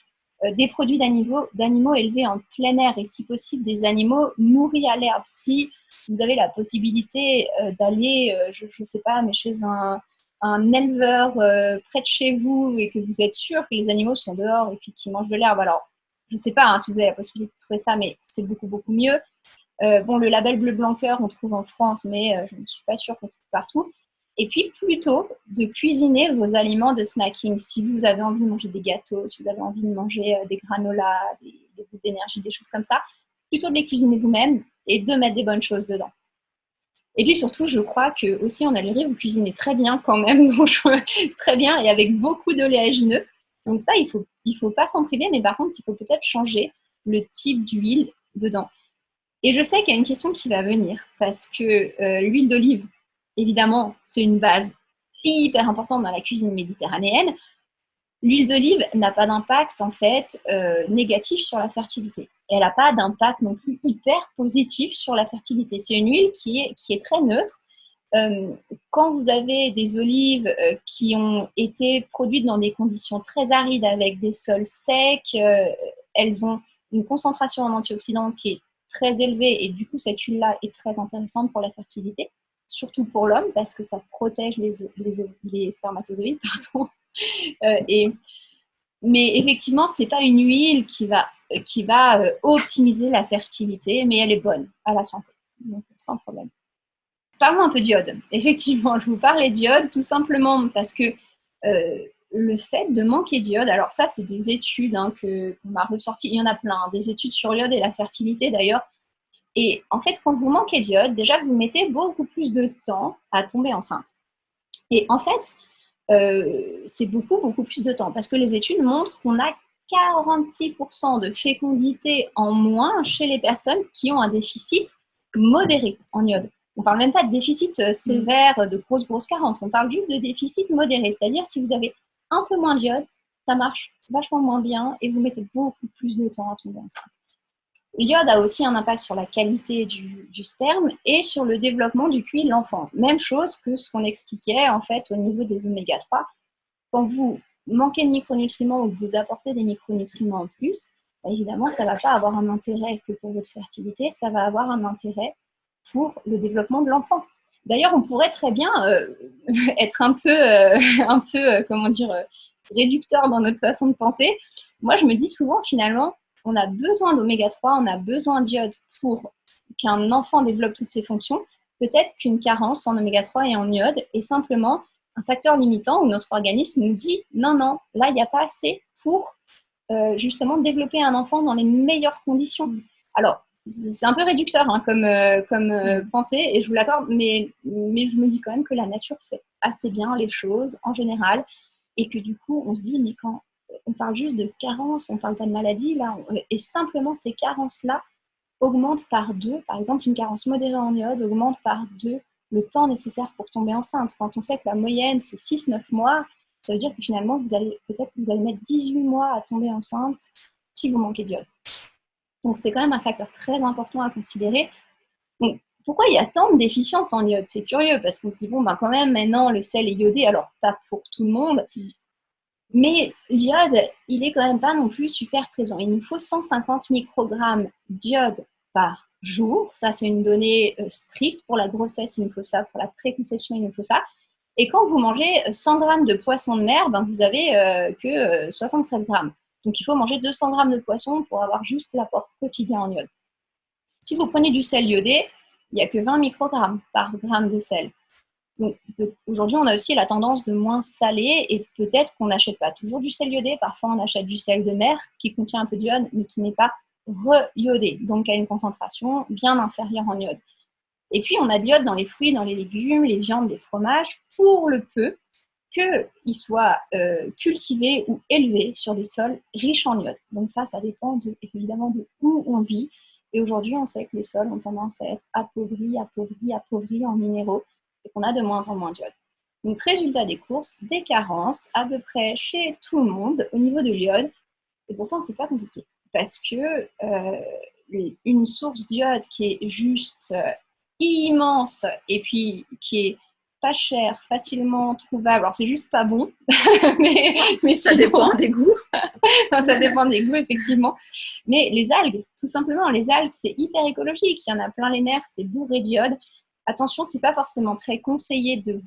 des produits d'animaux élevés en plein air et si possible des animaux nourris à l'herbe. Si vous avez la possibilité d'aller, je ne sais pas, mais chez un éleveur près de chez vous et que vous êtes sûr que les animaux sont dehors et puis qu'ils mangent de l'herbe, alors je ne sais pas si vous avez la possibilité de trouver ça, mais c'est beaucoup mieux. Le label bleu blanc cœur, on trouve en France, mais je ne suis pas sûre qu'on trouve partout. Et puis, plutôt de cuisiner vos aliments de snacking. Si vous avez envie de manger des gâteaux, si vous avez envie de manger des granolas, des bouts d'énergie, des choses comme ça, plutôt de les cuisiner vous-même et de mettre des bonnes choses dedans. Et puis surtout, je crois que aussi en Algérie, vous cuisinez très bien quand même, donc très bien et avec beaucoup d'oléagineux. Donc ça, il faut pas s'en priver, mais par contre, il faut peut-être changer le type d'huile dedans. Et je sais qu'il y a une question qui va venir parce que l'huile d'olive, évidemment, c'est une base hyper importante dans la cuisine méditerranéenne. L'huile d'olive n'a pas d'impact en fait négatif sur la fertilité. Elle n'a pas d'impact non plus hyper positif sur la fertilité. C'est une huile qui est très neutre. Quand vous avez des olives qui ont été produites dans des conditions très arides avec des sols secs, elles ont une concentration en antioxydants qui est très élevée et du coup cette huile-là est très intéressante pour la fertilité, surtout pour l'homme parce que ça protège les spermatozoïdes. Pardon. Mais effectivement, ce n'est pas une huile qui va optimiser la fertilité, mais elle est bonne à la santé, donc sans problème. Parlons un peu d'iode. Effectivement, je vous parlais d'iode tout simplement parce que le fait de manquer d'iode, alors ça, c'est des études qu'on a ressorties, il y en a plein, des études sur l'iode et la fertilité d'ailleurs. Et en fait, quand vous manquez d'iode, déjà, vous mettez beaucoup plus de temps à tomber enceinte. Et en fait, c'est beaucoup, beaucoup plus de temps parce que les études montrent qu'on a 46% de fécondité en moins chez les personnes qui ont un déficit modéré en iode. On ne parle même pas de déficit sévère, de grosses carences. On parle juste de déficit modéré. C'est-à-dire, si vous avez un peu moins d'iode, ça marche vachement moins bien et vous mettez beaucoup plus de temps à tomber enceinte. L'iode a aussi un impact sur la qualité du sperme et sur le développement du QI de l'enfant. Même chose que ce qu'on expliquait en fait au niveau des oméga 3. Quand vous manquez de micronutriments ou que vous apportez des micronutriments en plus, évidemment, ça ne va pas avoir un intérêt que pour votre fertilité, ça va avoir un intérêt pour le développement de l'enfant. D'ailleurs, on pourrait très bien être un peu réducteur dans notre façon de penser. Moi, je me dis souvent, finalement, on a besoin d'oméga 3, on a besoin d'iode pour qu'un enfant développe toutes ses fonctions. Peut-être qu'une carence en oméga 3 et en iode est simplement un facteur limitant où notre organisme nous dit non, là, il n'y a pas assez pour justement développer un enfant dans les meilleures conditions. Alors, c'est un peu réducteur comme pensée, et je vous l'accorde, mais je me dis quand même que la nature fait assez bien les choses en général, et que du coup, on se dit, mais quand on parle juste de carences, on ne parle pas de maladie, là, et simplement ces carences-là augmentent par 2, par exemple, une carence modérée en iode augmente par 2 le temps nécessaire pour tomber enceinte. Quand on sait que la moyenne, c'est 6-9 mois, ça veut dire que finalement, peut-être que vous allez mettre 18 mois à tomber enceinte si vous manquez d'iode. Donc, c'est quand même un facteur très important à considérer. Donc, pourquoi il y a tant de déficiences en iode? C'est curieux parce qu'on se dit, bon, quand même, maintenant, le sel est iodé, alors pas pour tout le monde, mais l'iode, il est quand même pas non plus super présent. Il nous faut 150 microgrammes d'iode par jour. Ça, c'est une donnée stricte. Pour la grossesse, il nous faut ça. Pour la préconception, il nous faut ça. Et quand vous mangez 100 grammes de poisson de mer, vous n'avez que 73 grammes. Donc, il faut manger 200 grammes de poisson pour avoir juste l'apport quotidien en iode. Si vous prenez du sel iodé, il n'y a que 20 microgrammes par gramme de sel. Donc, aujourd'hui, on a aussi la tendance de moins saler et peut-être qu'on n'achète pas toujours du sel iodé. Parfois, on achète du sel de mer qui contient un peu d'iode, mais qui n'est pas re-iodé, donc à une concentration bien inférieure en iode. Et puis, on a de l'iode dans les fruits, dans les légumes, les viandes, les fromages, pour le peu qu'ils soient cultivés ou élevés sur des sols riches en iode. Donc ça dépend évidemment de où on vit. Et aujourd'hui, on sait que les sols ont tendance à être appauvris en minéraux et qu'on a de moins en moins d'iode. Donc, résultat des courses, des carences à peu près chez tout le monde au niveau de l'iode. Et pourtant, c'est pas compliqué parce que une source d'iode qui est juste immense et puis qui est pas cher, facilement trouvable. Alors, c'est juste pas bon, mais
ça dépend des goûts.
Non, ça dépend des goûts, effectivement. Mais les algues, tout simplement, les algues, c'est hyper écologique. Il y en a plein les nerfs, c'est bourré d'iode. Attention, c'est pas forcément très conseillé de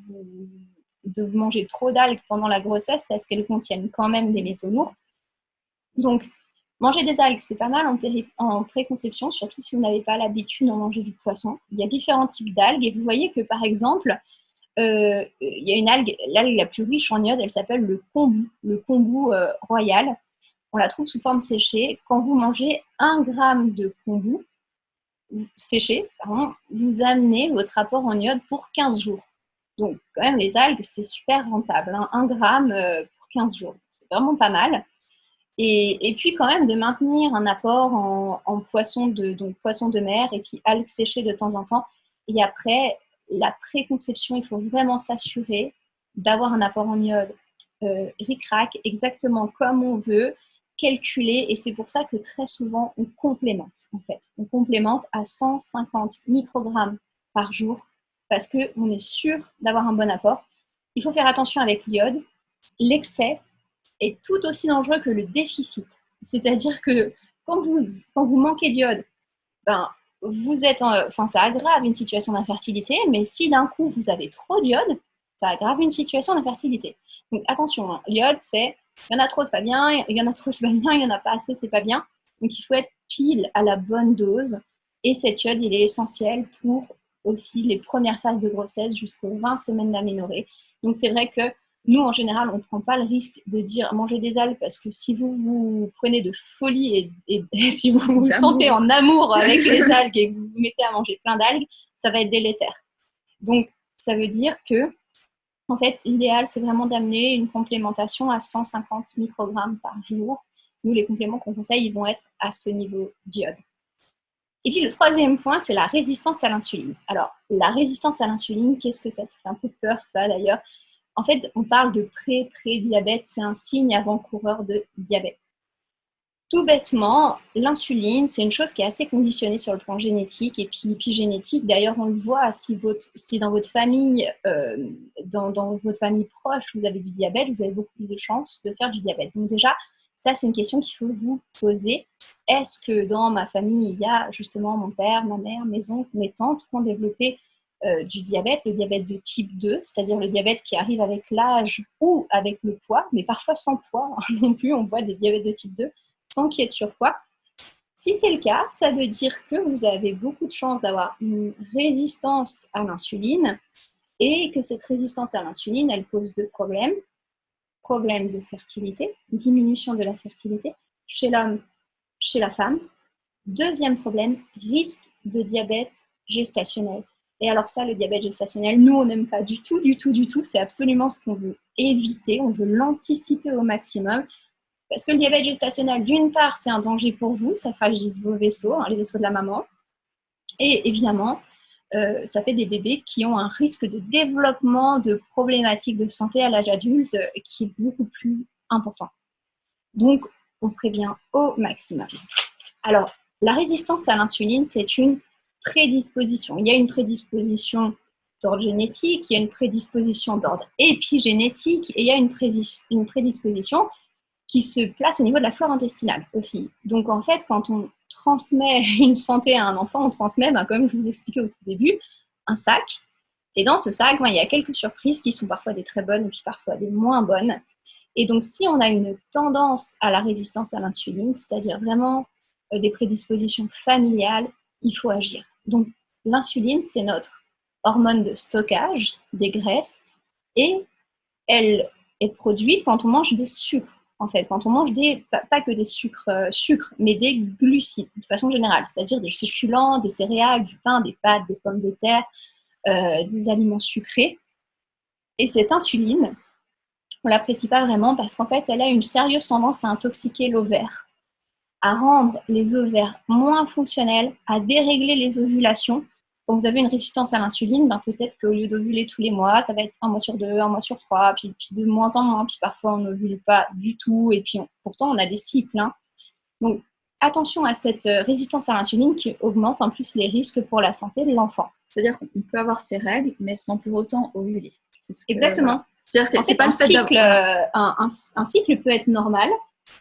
vous manger trop d'algues pendant la grossesse parce qu'elles contiennent quand même des métaux lourds. Donc, manger des algues, c'est pas mal en préconception, surtout si vous n'avez pas l'habitude d'en manger du poisson. Il y a différents types d'algues et vous voyez que, par exemple, il y a l'algue la plus riche en iode, elle s'appelle le kombu royal. On la trouve sous forme séchée. Quand vous mangez 1 gramme de kombu, sécher, pardon, vous amenez votre rapport en iode pour 15 jours. Donc, quand même, les algues, c'est super rentable. 1 gramme pour 15 jours. C'est vraiment pas mal. Et puis, quand même, de maintenir un apport en poisson de mer et puis algues séchées de temps en temps. Et après, la préconception, il faut vraiment s'assurer d'avoir un apport en iode ric-rac, exactement comme on veut, calculé. Et c'est pour ça que très souvent, on complémente, en fait. On complémente à 150 microgrammes par jour parce qu'on est sûr d'avoir un bon apport. Il faut faire attention avec l'iode. L'excès est tout aussi dangereux que le déficit. C'est-à-dire que quand vous manquez d'iode, ben, ça aggrave une situation d'infertilité, mais si d'un coup vous avez trop d'iode, ça aggrave une situation d'infertilité. Donc attention, hein, l'iode, il y en a trop, c'est pas bien, il y en a trop, c'est pas bien, il y en a pas assez, c'est pas bien. Donc il faut être pile à la bonne dose. Et cet iode, il est essentiel pour aussi les premières phases de grossesse jusqu'aux 20 semaines d'aménorrhée. Donc c'est vrai que nous, en général, on ne prend pas le risque de dire manger des algues parce que si vous vous prenez de folie et si vous vous sentez en amour avec les algues et que vous vous mettez à manger plein d'algues, ça va être délétère. Donc, ça veut dire que, en fait, l'idéal, c'est vraiment d'amener une complémentation à 150 microgrammes par jour. Nous, les compléments qu'on conseille, ils vont être à ce niveau d'iode. Et puis, le troisième point, c'est la résistance à l'insuline. Alors, la résistance à l'insuline, qu'est-ce que ça? Ça fait un peu peur, ça, d'ailleurs. En fait, on parle de pré-diabète, c'est un signe avant-coureur de diabète. Tout bêtement, l'insuline, c'est une chose qui est assez conditionnée sur le plan génétique et puis épigénétique. D'ailleurs, on le voit si dans votre famille, dans votre famille proche, vous avez du diabète, vous avez beaucoup plus de chances de faire du diabète. Donc déjà, ça, c'est une question qu'il faut vous poser. Est-ce que dans ma famille, il y a justement mon père, ma mère, mes oncles, mes tantes qui ont développé du diabète, le diabète de type 2, c'est-à-dire le diabète qui arrive avec l'âge ou avec le poids, mais parfois sans poids non plus, on voit des diabètes de type 2 sans qu'il y ait de surpoids. Si c'est le cas, ça veut dire que vous avez beaucoup de chances d'avoir une résistance à l'insuline et que cette résistance à l'insuline, elle pose deux problèmes. Problème de fertilité, diminution de la fertilité chez l'homme, chez la femme. Deuxième problème, risque de diabète gestationnel. Et alors ça, le diabète gestationnel, nous, on n'aime pas du tout. C'est absolument ce qu'on veut éviter. On veut l'anticiper au maximum. Parce que le diabète gestationnel, d'une part, c'est un danger pour vous. Ça fragilise vos vaisseaux, les vaisseaux de la maman. Et évidemment, ça fait des bébés qui ont un risque de développement de problématiques de santé à l'âge adulte qui est beaucoup plus important. Donc, on prévient au maximum. Alors, la résistance à l'insuline, c'est une prédisposition. Il y a une prédisposition d'ordre génétique, il y a une prédisposition d'ordre épigénétique et il y a une prédisposition qui se place au niveau de la flore intestinale aussi. Donc, en fait, quand on transmet une santé à un enfant, on transmet, comme je vous expliquais au tout début, un sac. Et dans ce sac, il y a quelques surprises qui sont parfois des très bonnes et puis parfois des moins bonnes. Et donc, si on a une tendance à la résistance à l'insuline, c'est-à-dire vraiment des prédispositions familiales, il faut agir. Donc, l'insuline, c'est notre hormone de stockage des graisses et elle est produite quand on mange des sucres. En fait, quand on mange pas que des sucres, mais des glucides, de façon générale, c'est-à-dire des féculents, des céréales, du pain, des pâtes, des pommes de terre, des aliments sucrés. Et cette insuline, on ne l'apprécie pas vraiment parce qu'en fait, elle a une sérieuse tendance à intoxiquer l'ovaire, à rendre les ovaires moins fonctionnels, à dérégler les ovulations. Quand vous avez une résistance à l'insuline, peut-être qu'au lieu d'ovuler tous les mois, ça va être 1 mois sur 2, 1 mois sur 3, puis de moins en moins, puis parfois on n'ovule pas du tout, et puis pourtant on a des cycles. Donc attention à cette résistance à l'insuline qui augmente en plus les risques pour la santé de l'enfant.
C'est-à-dire qu'on peut avoir ses règles, mais sans pour autant ovuler.
Exactement.
C'est pas
un cycle peut être normal.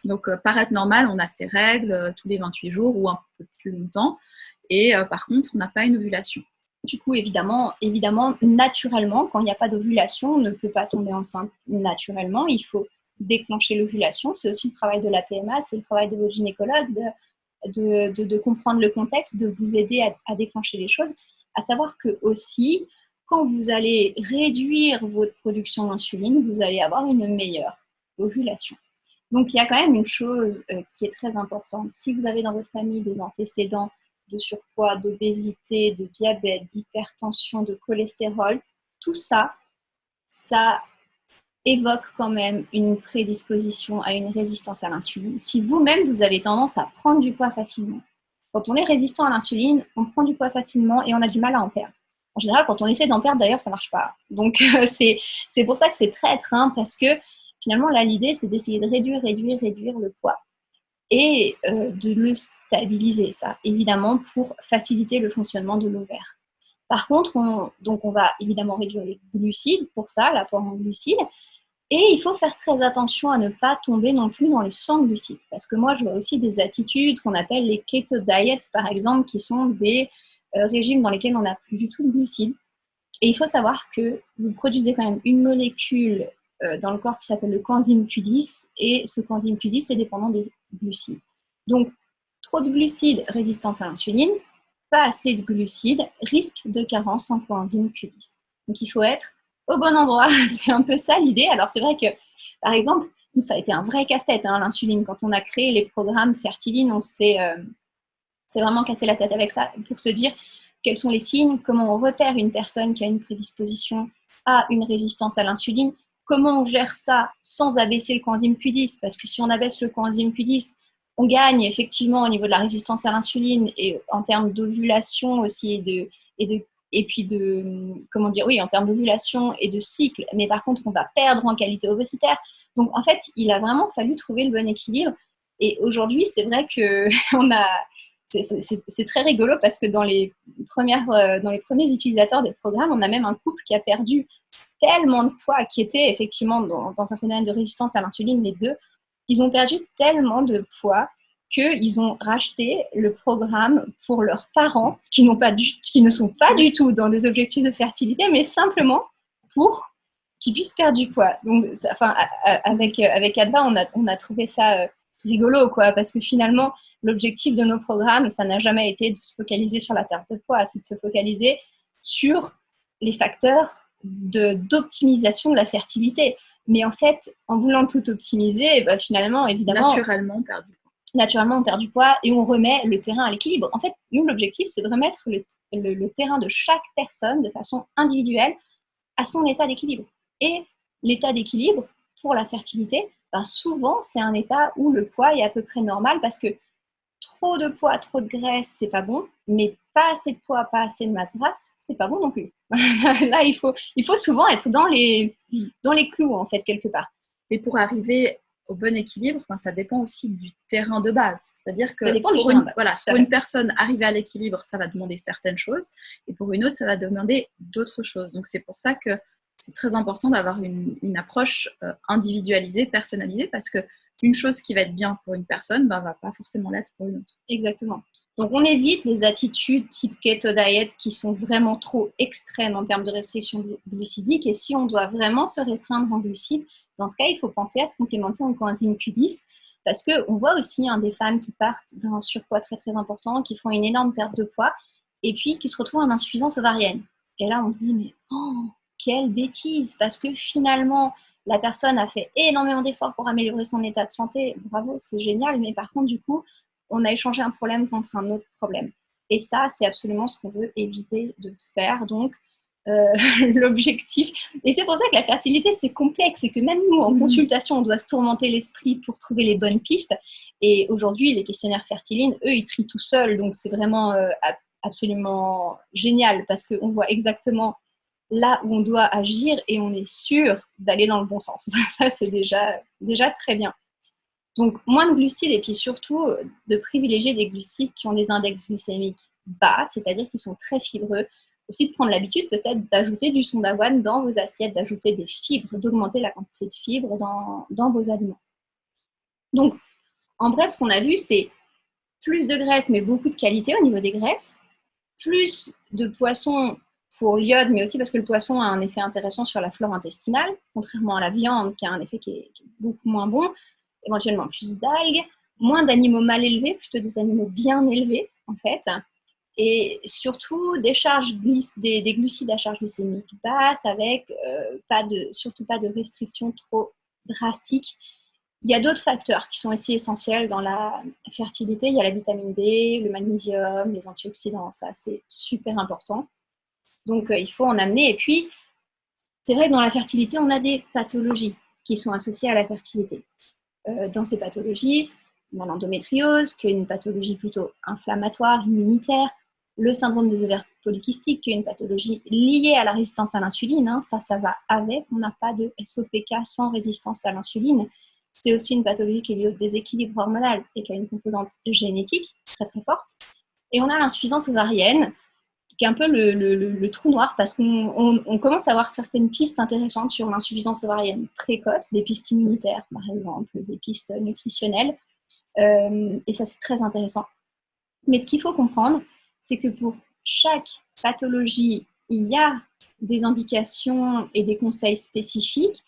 Donc, paraître normal, on a ses règles tous les 28 jours ou un peu plus longtemps. Et par contre, on n'a pas une ovulation.
Du coup, évidemment, naturellement, quand il n'y a pas d'ovulation, on ne peut pas tomber enceinte naturellement. Il faut déclencher l'ovulation. C'est aussi le travail de la PMA, c'est le travail de votre gynécologue de comprendre le contexte, de vous aider à déclencher les choses. À savoir que aussi, quand vous allez réduire votre production d'insuline, vous allez avoir une meilleure ovulation. Donc, il y a quand même une chose qui est très importante. Si vous avez dans votre famille des antécédents de surpoids, d'obésité, de diabète, d'hypertension, de cholestérol, tout ça, ça évoque quand même une prédisposition à une résistance à l'insuline. Si vous-même, vous avez tendance à prendre du poids facilement, quand on est résistant à l'insuline, on prend du poids facilement et on a du mal à en perdre. En général, quand on essaie d'en perdre, d'ailleurs, ça ne marche pas. Donc, c'est pour ça que c'est traître, hein, parce que finalement, là, l'idée, c'est d'essayer de réduire le poids et de le stabiliser, ça, évidemment, pour faciliter le fonctionnement de l'ovaire. Par contre, on va évidemment réduire les glucides, pour ça, l'apport en glucides, et il faut faire très attention à ne pas tomber non plus dans le sans glucides, parce que moi, je vois aussi des attitudes qu'on appelle les keto diet, par exemple, qui sont des régimes dans lesquels on n'a plus du tout de glucides. Et il faut savoir que vous produisez quand même une molécule dans le corps qui s'appelle le coenzyme Q10, et ce coenzyme Q10 est dépendant des glucides. Donc, trop de glucides, résistance à l'insuline, pas assez de glucides, risque de carence en coenzyme Q10. Donc, il faut être au bon endroit. C'est un peu ça l'idée. Alors, c'est vrai que, par exemple, nous, ça a été un vrai casse-tête, hein, l'insuline. Quand on a créé les programmes Fertiline, on s'est vraiment cassé la tête avec ça pour se dire quels sont les signes, comment on repère une personne qui a une prédisposition à une résistance à l'insuline, comment on gère ça sans abaisser le coenzyme Q10, parce que si on abaisse le coenzyme Q10, on gagne effectivement au niveau de la résistance à l'insuline et en termes d'ovulation aussi en termes d'ovulation et de cycle, mais par contre, on va perdre en qualité ovocytaire. Donc, en fait, il a vraiment fallu trouver le bon équilibre. Et aujourd'hui, c'est vrai que c'est très rigolo parce que dans les premiers utilisateurs des programmes, on a même un couple qui a perdu tellement de poids, qui était effectivement dans un phénomène de résistance à l'insuline, les deux. Ils ont perdu tellement de poids qu'ils ont racheté le programme pour leurs parents qui ne sont pas du tout dans des objectifs de fertilité, mais simplement pour qu'ils puissent perdre du poids. Donc, avec Adva, on a trouvé ça rigolo, quoi, parce que finalement, l'objectif de nos programmes, ça n'a jamais été de se focaliser sur la perte de poids, c'est de se focaliser sur les facteurs d'optimisation de la fertilité. Mais en fait, en voulant tout optimiser, finalement, évidemment, naturellement, on perd du poids et on remet le terrain à l'équilibre. En fait, nous, l'objectif, c'est de remettre le terrain de chaque personne de façon individuelle à son état d'équilibre. Et l'état d'équilibre pour la fertilité, souvent, c'est un état où le poids est à peu près normal parce que trop de poids, trop de graisse, c'est pas bon, mais pas assez de poids, pas assez de masse grasse, c'est pas bon non plus. Là, il faut souvent être dans les clous, en fait, quelque part.
Et pour arriver au bon équilibre, ça dépend aussi du terrain de base. C'est-à-dire que pour une personne, arriver à l'équilibre, ça va demander certaines choses, et pour une autre, ça va demander d'autres choses. Donc, c'est pour ça que c'est très important d'avoir une approche individualisée, personnalisée, parce que une chose qui va être bien pour une personne, va pas forcément l'être pour une autre.
Exactement. Donc, on évite les attitudes type keto diet qui sont vraiment trop extrêmes en termes de restriction glucidique. Et si on doit vraiment se restreindre en glucides, dans ce cas, il faut penser à se complémenter en coenzyme Q10 parce qu'on voit aussi des femmes qui partent d'un surpoids très, très important, qui font une énorme perte de poids et puis qui se retrouvent en insuffisance ovarienne. Et là, on se dit, mais quelle bêtise, parce que finalement, la personne a fait énormément d'efforts pour améliorer son état de santé. Bravo, c'est génial. Mais par contre, du coup, on a échangé un problème contre un autre problème. Et ça, c'est absolument ce qu'on veut éviter de faire. Donc, l'objectif. Et c'est pour ça que la fertilité, c'est complexe. Et que même nous, en consultation, on doit se tourmenter l'esprit pour trouver les bonnes pistes. Et aujourd'hui, les questionnaires Fertiline, eux, ils trient tout seuls. Donc, c'est vraiment absolument génial parce qu'on voit exactement là où on doit agir et on est sûr d'aller dans le bon sens. Ça, c'est déjà très bien. Donc, moins de glucides et puis surtout de privilégier des glucides qui ont des index glycémiques bas, c'est-à-dire qui sont très fibreux. Aussi de prendre l'habitude peut-être d'ajouter du son d'avoine dans vos assiettes, d'ajouter des fibres, d'augmenter la quantité de fibres dans vos aliments. Donc, en bref, ce qu'on a vu, c'est plus de graisse, mais beaucoup de qualité au niveau des graisses, plus de poissons pour l'iode, mais aussi parce que le poisson a un effet intéressant sur la flore intestinale, contrairement à la viande qui a un effet qui est beaucoup moins bon, éventuellement plus d'algues, moins d'animaux mal élevés, plutôt des animaux bien élevés en fait, et surtout des glucides à charge glycémique basse avec surtout pas de restrictions trop drastiques. Il y a d'autres facteurs qui sont aussi essentiels dans la fertilité. Il y a la vitamine D, le magnésium, les antioxydants, ça c'est super important. Donc il faut en amener. Et puis, c'est vrai que dans la fertilité, on a des pathologies qui sont associées à la fertilité. Dans ces pathologies, on a l'endométriose, qui est une pathologie plutôt inflammatoire, immunitaire, le syndrome des ovaires polykystiques, qui est une pathologie liée à la résistance à l'insuline. Hein. Ça va avec. On n'a pas de SOPK sans résistance à l'insuline. C'est aussi une pathologie qui est liée au déséquilibre hormonal et qui a une composante génétique très très forte. Et on a l'insuffisance ovarienne, qui est un peu le trou noir, parce qu'on commence à avoir certaines pistes intéressantes sur l'insuffisance ovarienne précoce, des pistes immunitaires par exemple, des pistes nutritionnelles, et ça c'est très intéressant. Mais ce qu'il faut comprendre, c'est que pour chaque pathologie, il y a des indications et des conseils spécifiques,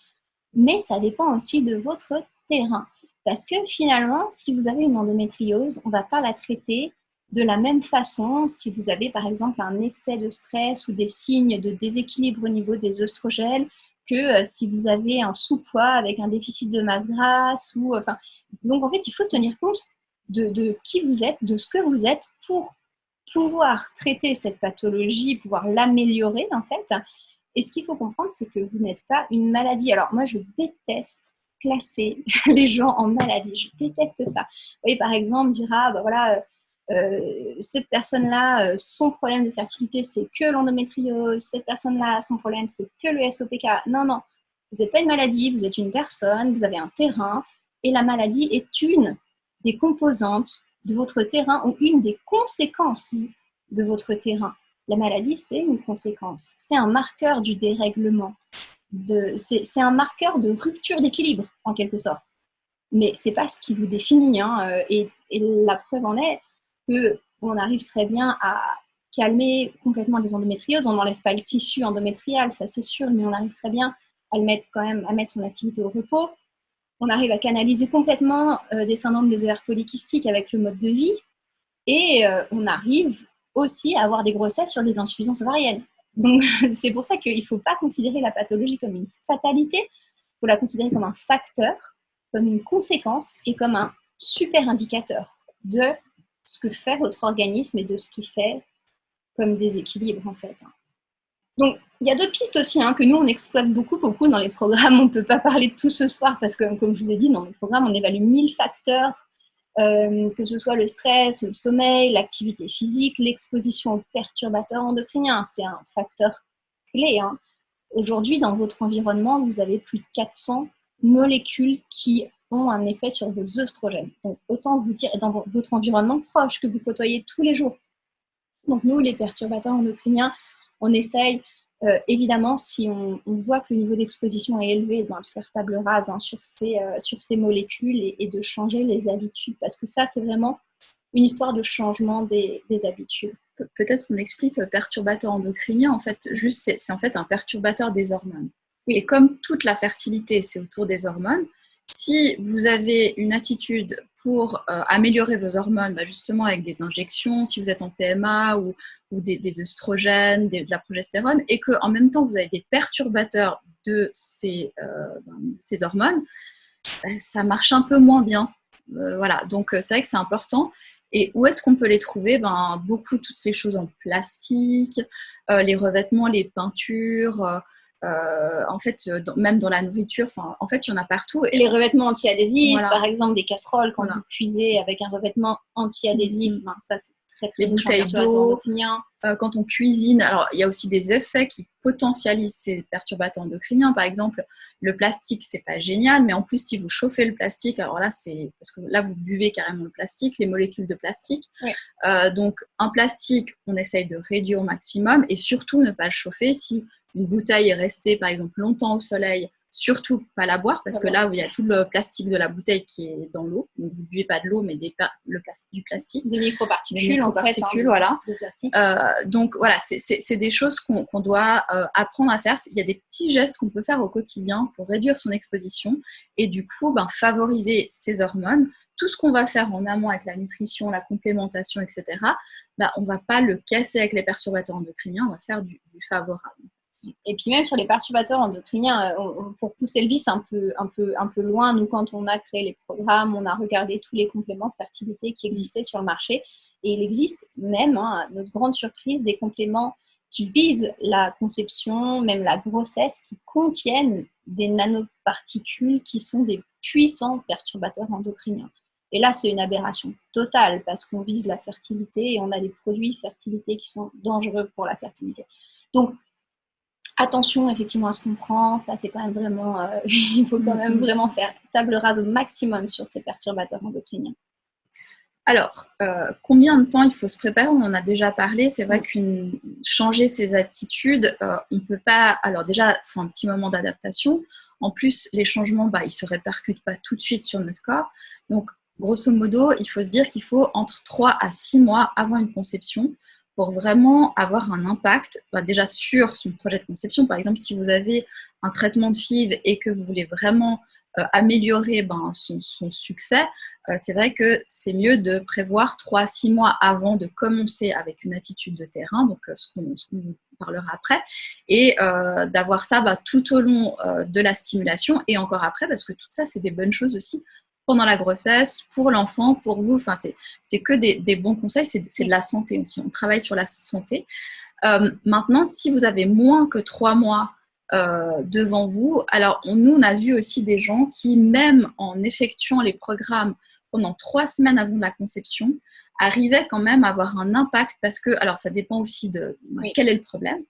mais ça dépend aussi de votre terrain. Parce que finalement, si vous avez une endométriose, on ne va pas la traiter de la même façon si vous avez par exemple un excès de stress ou des signes de déséquilibre au niveau des œstrogènes que si vous avez un sous-poids avec un déficit de masse grasse. Donc en fait, il faut tenir compte de qui vous êtes, de ce que vous êtes pour pouvoir traiter cette pathologie, pouvoir l'améliorer en fait. Et ce qu'il faut comprendre, c'est que vous n'êtes pas une maladie. Alors moi, je déteste classer les gens en maladie. Je déteste ça. Vous voyez, par exemple, dire, ah, bah voilà, cette personne-là, son problème de fertilité, c'est que l'endométriose. Cette personne-là, son problème, c'est que le SOPK. Non, non. Vous n'êtes pas une maladie, vous êtes une personne, vous avez un terrain. Et la maladie est une des composantes de votre terrain ou une des conséquences de votre terrain. La maladie, c'est une conséquence. C'est un marqueur du dérèglement. C'est un marqueur de rupture d'équilibre, en quelque sorte. Mais ce n'est pas ce qui vous définit. Hein, et la preuve en est qu'on arrive très bien à calmer complètement les endométrioses. On n'enlève pas le tissu endométrial, ça c'est sûr, mais on arrive très bien à mettre son activité au repos. On arrive à canaliser complètement des syndromes des ovaires polykystiques avec le mode de vie. Et on arrive aussi à avoir des grossesses sur des insuffisances ovariennes. Donc, c'est pour ça qu'il ne faut pas considérer la pathologie comme une fatalité, il faut la considérer comme un facteur, comme une conséquence et comme un super indicateur de ce que fait votre organisme et de ce qu'il fait comme déséquilibre en fait. Donc, il y a d'autres pistes aussi que nous, on exploite beaucoup dans les programmes. On ne peut pas parler de tout ce soir parce que, comme je vous ai dit, dans le programme, on évalue 1000 facteurs, que ce soit le stress, le sommeil, l'activité physique, l'exposition aux perturbateurs endocriniens. C'est un facteur clé. Hein. Aujourd'hui, dans votre environnement, vous avez plus de 400 molécules qui ont un effet sur vos œstrogènes. Donc, autant vous dire, dans votre environnement proche que vous côtoyez tous les jours. Donc, nous, les perturbateurs endocriniens, on essaye, évidemment, si on voit que le niveau d'exposition est élevé, de faire table rase sur ces molécules et de changer les habitudes. Parce que ça, c'est vraiment une histoire de changement des habitudes.
Peut-être qu'on explique perturbateur endocrinien, en fait, c'est en fait un perturbateur des hormones. Oui. Et comme toute la fertilité, c'est autour des hormones, si vous avez une attitude pour améliorer vos hormones, justement avec des injections, si vous êtes en PMA ou des œstrogènes, de la progestérone, et qu'en même temps vous avez des perturbateurs de ces hormones, ça marche un peu moins bien. Voilà, donc c'est vrai que c'est important. Et où est-ce qu'on peut les trouver ? Beaucoup, toutes ces choses en plastique, les revêtements, les peintures. En fait, même dans la nourriture, en fait, il y en a partout.
Et les revêtements anti-adhésifs, voilà. Par exemple, des casseroles, quand vous cuisez avec un revêtement anti-adhésif, ça c'est très très
les bouteilles d'eau. Quand on cuisine, alors il y a aussi des effets qui potentialisent ces perturbateurs endocriniens. Par exemple, le plastique, c'est pas génial, mais en plus, si vous chauffez le plastique, alors là, c'est parce que là, vous buvez carrément le plastique, les molécules de plastique. Oui. Donc, un plastique, on essaye de réduire au maximum et surtout ne pas le chauffer. Si une bouteille est restée, par exemple, longtemps au soleil, surtout pas la boire, parce que là où il y a tout le plastique de la bouteille qui est dans l'eau, donc vous ne buvez pas de l'eau, mais du plastique.
Des microparticules,
voilà. Donc voilà, c'est des choses qu'on doit apprendre à faire. Il y a des petits gestes qu'on peut faire au quotidien pour réduire son exposition et du coup favoriser ses hormones. Tout ce qu'on va faire en amont avec la nutrition, la complémentation, etc., on ne va pas le casser avec les perturbateurs endocriniens, on va faire du favorable.
Et puis même sur les perturbateurs endocriniens, pour pousser le vice un peu loin, nous quand on a créé les programmes, on a regardé tous les compléments de fertilité qui existaient sur le marché. Et il existe même, à notre grande surprise, des compléments qui visent la conception, même la grossesse, qui contiennent des nanoparticules qui sont des puissants perturbateurs endocriniens. Et là, c'est une aberration totale parce qu'on vise la fertilité et on a des produits fertilité qui sont dangereux pour la fertilité. Donc, attention effectivement à ce qu'on prend, ça c'est quand même vraiment, il faut quand même vraiment faire table rase au maximum sur ces perturbateurs endocriniens.
Alors, combien de temps il faut se préparer? On en a déjà parlé. C'est vrai changer ses attitudes, on ne peut pas. Alors déjà, il faut un petit moment d'adaptation. En plus, les changements, ils ne se répercutent pas tout de suite sur notre corps. Donc, grosso modo, il faut se dire qu'il faut entre 3 à 6 mois avant une conception pour vraiment avoir un impact déjà sur son projet de conception. Par exemple, si vous avez un traitement de FIV et que vous voulez vraiment améliorer son succès, c'est vrai que c'est mieux de prévoir 3 à 6 mois avant de commencer avec une attitude de terrain, donc ce qu'on vous parlera après, et d'avoir ça tout au long de la stimulation et encore après, parce que tout ça, c'est des bonnes choses aussi pendant la grossesse, pour l'enfant, pour vous. Enfin, c'est que des bons conseils, c'est de la santé aussi. On travaille sur la santé. Maintenant, si vous avez moins que 3 mois devant vous, alors nous, on a vu aussi des gens qui, même en effectuant les programmes pendant 3 semaines avant la conception, arrivaient quand même à avoir un impact parce que, alors ça dépend aussi de quel est le problème.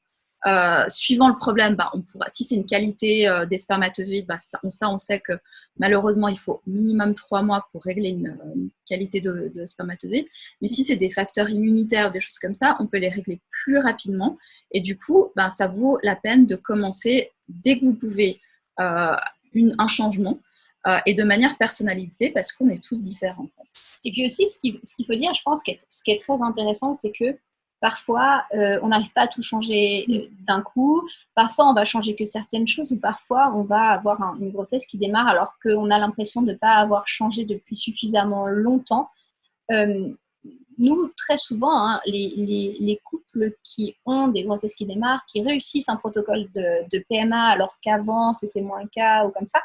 Suivant le problème, on pourra, si c'est une qualité des spermatozoïdes, on sait que malheureusement il faut minimum 3 mois pour régler une qualité de spermatozoïdes. Mais si c'est des facteurs immunitaires, des choses comme ça, on peut les régler plus rapidement. Et du coup, ça vaut la peine de commencer dès que vous pouvez un changement et de manière personnalisée parce qu'on est tous différents en fait.
Et puis aussi, ce qu'il faut dire, je pense, ce qui est très intéressant, c'est que parfois, on n'arrive pas à tout changer d'un coup. Parfois, on va changer que certaines choses ou parfois, on va avoir une grossesse qui démarre alors qu'on a l'impression de ne pas avoir changé depuis suffisamment longtemps. Nous, très souvent, les couples qui ont des grossesses qui démarrent, qui réussissent un protocole de PMA alors qu'avant, c'était moins le cas ou comme ça,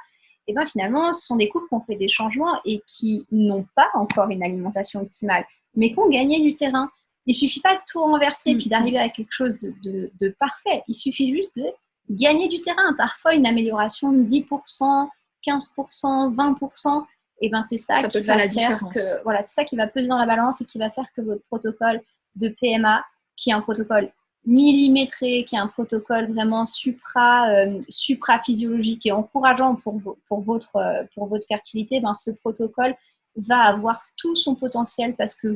et finalement, ce sont des couples qui ont fait des changements et qui n'ont pas encore une alimentation optimale, mais qui ont gagné du terrain. Il ne suffit pas de tout renverser puis d'arriver à quelque chose de parfait. Il suffit juste de gagner du terrain. Parfois, une amélioration de 10%, 15%, 20%, et c'est ça qui va faire la différence. C'est ça qui va peser dans la balance et qui va faire que votre protocole de PMA, qui est un protocole millimétré, qui est un protocole vraiment supra-physiologique et encourageant pour votre fertilité, ce protocole va avoir tout son potentiel parce que